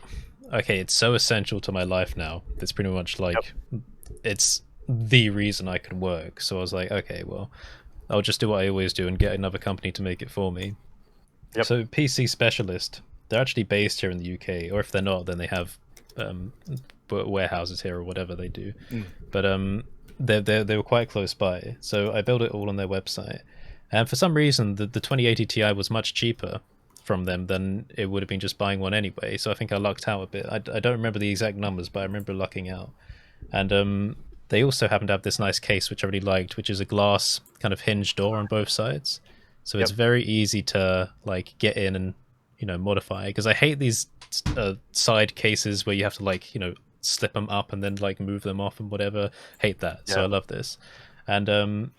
okay, it's so essential to my life now. It's pretty much like it's the reason I can work. So I was like, okay, well, I'll just do what I always do and get another company to make it for me. Yep. So PC Specialist, they're actually based here in the UK, or if they're not, then they have warehouses here or whatever they do. But they were quite close by, so I built it all on their website. And for some reason, the 2080 Ti was much cheaper from them than it would have been just buying one anyway. So I think I lucked out a bit. I don't remember the exact numbers, but I remember lucking out. And they also happen to have this nice case, which I really liked, which is a glass kind of hinge door on both sides. So it's very easy to like get in and modify, because I hate these side cases where you have to like slip them up and then like move them off and whatever. Hate that. So I love this. And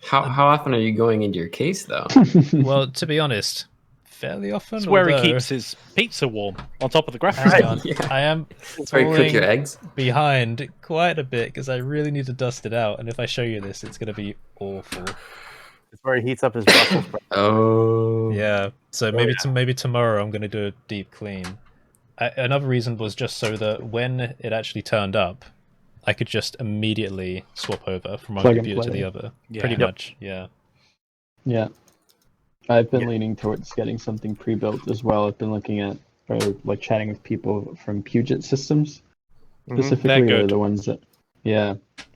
how often are you going into your case though? Well, to be honest, fairly often. it's where he keeps his pizza warm on top of the graphics card. I am That's where you cook your eggs. behind quite a bit because I really need to dust it out. And if I show you this, it's going to be awful. It's where he heats up his Brussels sprouts. Oh. Yeah. So maybe tomorrow I'm going to do a deep clean. Another reason was just so that when it actually turned up, I could just immediately swap over from one Plug and computer to play. the other. Yeah. Pretty much, yeah. Yeah. I've been leaning towards getting something pre-built as well. I've been looking at, or like chatting with people from Puget Systems. Specifically, they're the ones that,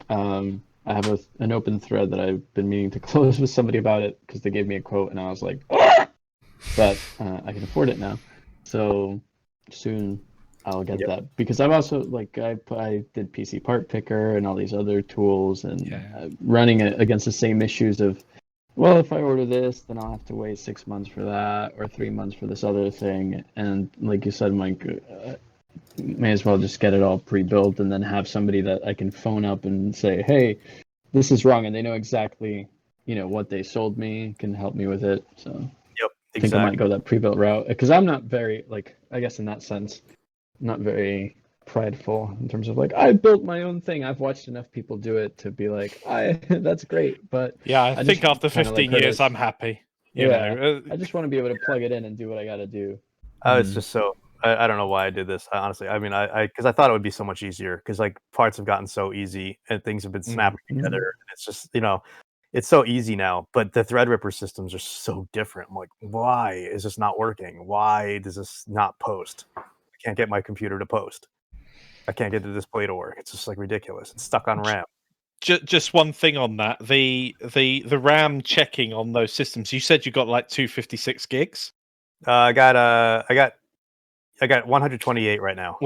I have an open thread that I've been meaning to close with somebody about it because they gave me a quote and I was like, but I can afford it now. So soon I'll get that, because I've also like I did PC Part Picker and all these other tools and running it against the same issues of, well, if I order this, then I'll have to wait 6 months for that or 3 months for this other thing. And like you said, Mike, may as well just get it all pre-built and then have somebody that I can phone up and say, hey, this is wrong, and they know exactly what they sold me, can help me with it. So I think I might go that pre-built route, because I'm not very, like, I guess in that sense, not very prideful in terms of like, I built my own thing. I've watched enough people do it to be like, that's great. But I think after 15 years I'm happy. You know. I just want to be able to plug it in and do what I got to do. It's just so I don't know why I did this. Honestly, I mean, because I thought it would be so much easier, because like parts have gotten so easy and things have been snapping together. And it's just it's so easy now. But the Threadripper systems are so different. I'm like, why is this not working? Why does this not post? I can't get my computer to post. I can't get the display to work. It's just like ridiculous. It's stuck on RAM. Just one thing on that, the RAM checking on those systems. You said you got like 256 gigs. I got 128 right now.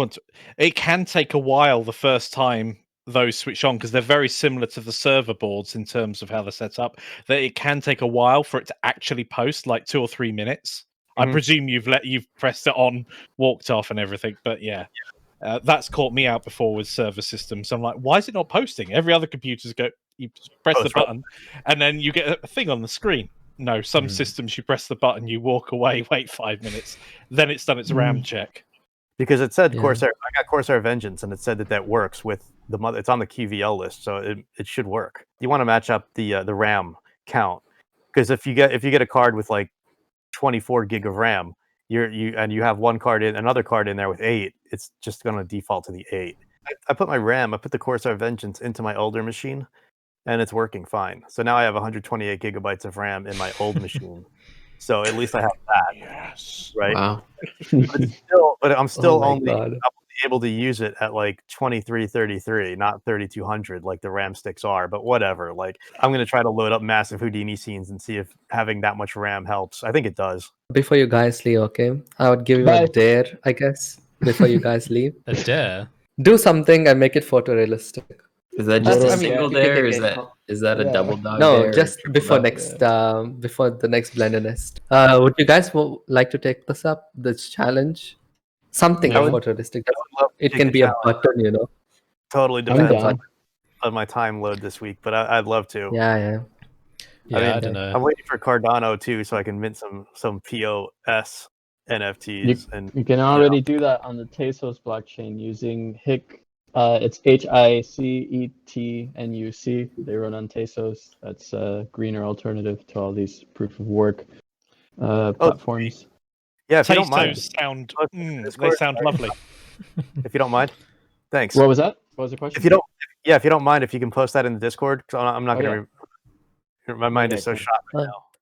It can take a while the first time those switch on, because they're very similar to the server boards in terms of how they're set up. That it can take a while for it to actually post, like 2 or 3 minutes. I presume you've pressed it on, walked off, and everything. But that's caught me out before with server systems. I'm like, why is it not posting? Every other computer's you press the button, and then you get a thing on the screen. No, some systems you press the button, you walk away, wait 5 minutes, then it's done its RAM check. Because it said Corsair, I got Corsair Vengeance, and it said that works with the mother. It's on the QVL list, so it should work. You want to match up the RAM count, because if you get a card with like 24 gig of RAM, you have another card in there with 8, it's just going to default to the 8. I put the Corsair Vengeance into my older machine, and it's working fine. So now I have 128 gigabytes of RAM in my old machine. So at least I have that. Yes. Right. Wow. But I'm still only God. able to use it at like 2333, not 3200 like the RAM sticks are. But whatever. Like, I'm going to try to load up massive Houdini scenes and see if having that much RAM helps. I think it does. Before you guys leave, okay? I would give you a dare, I guess, before you guys leave. A dare? Do something and make it photorealistic. Is that just a I mean, single okay, dare? okay, Or is that a double dog No, dare? just triple before dog next, dare? before the next BlenderNest. Would you guys like to take this up? This challenge? Something photorealistic. It can be a button, Totally depends on my time load this week, but I'd love to. Yeah. I don't know. I'm waiting for Cardano too, so I can mint some POS NFTs. You can already do that on the Tezos blockchain using HIC It's HICETNUC. They run on Tezos. That's a greener alternative to all these proof of work platforms. Yeah, if you don't mind, Tezos sound they Discord, sound lovely. if you don't mind, thanks. What was that? What was the question? If you don't mind, if you can post that in the Discord, 'cause I'm not Oh, gonna. My mind Okay, is so cool. shot right now.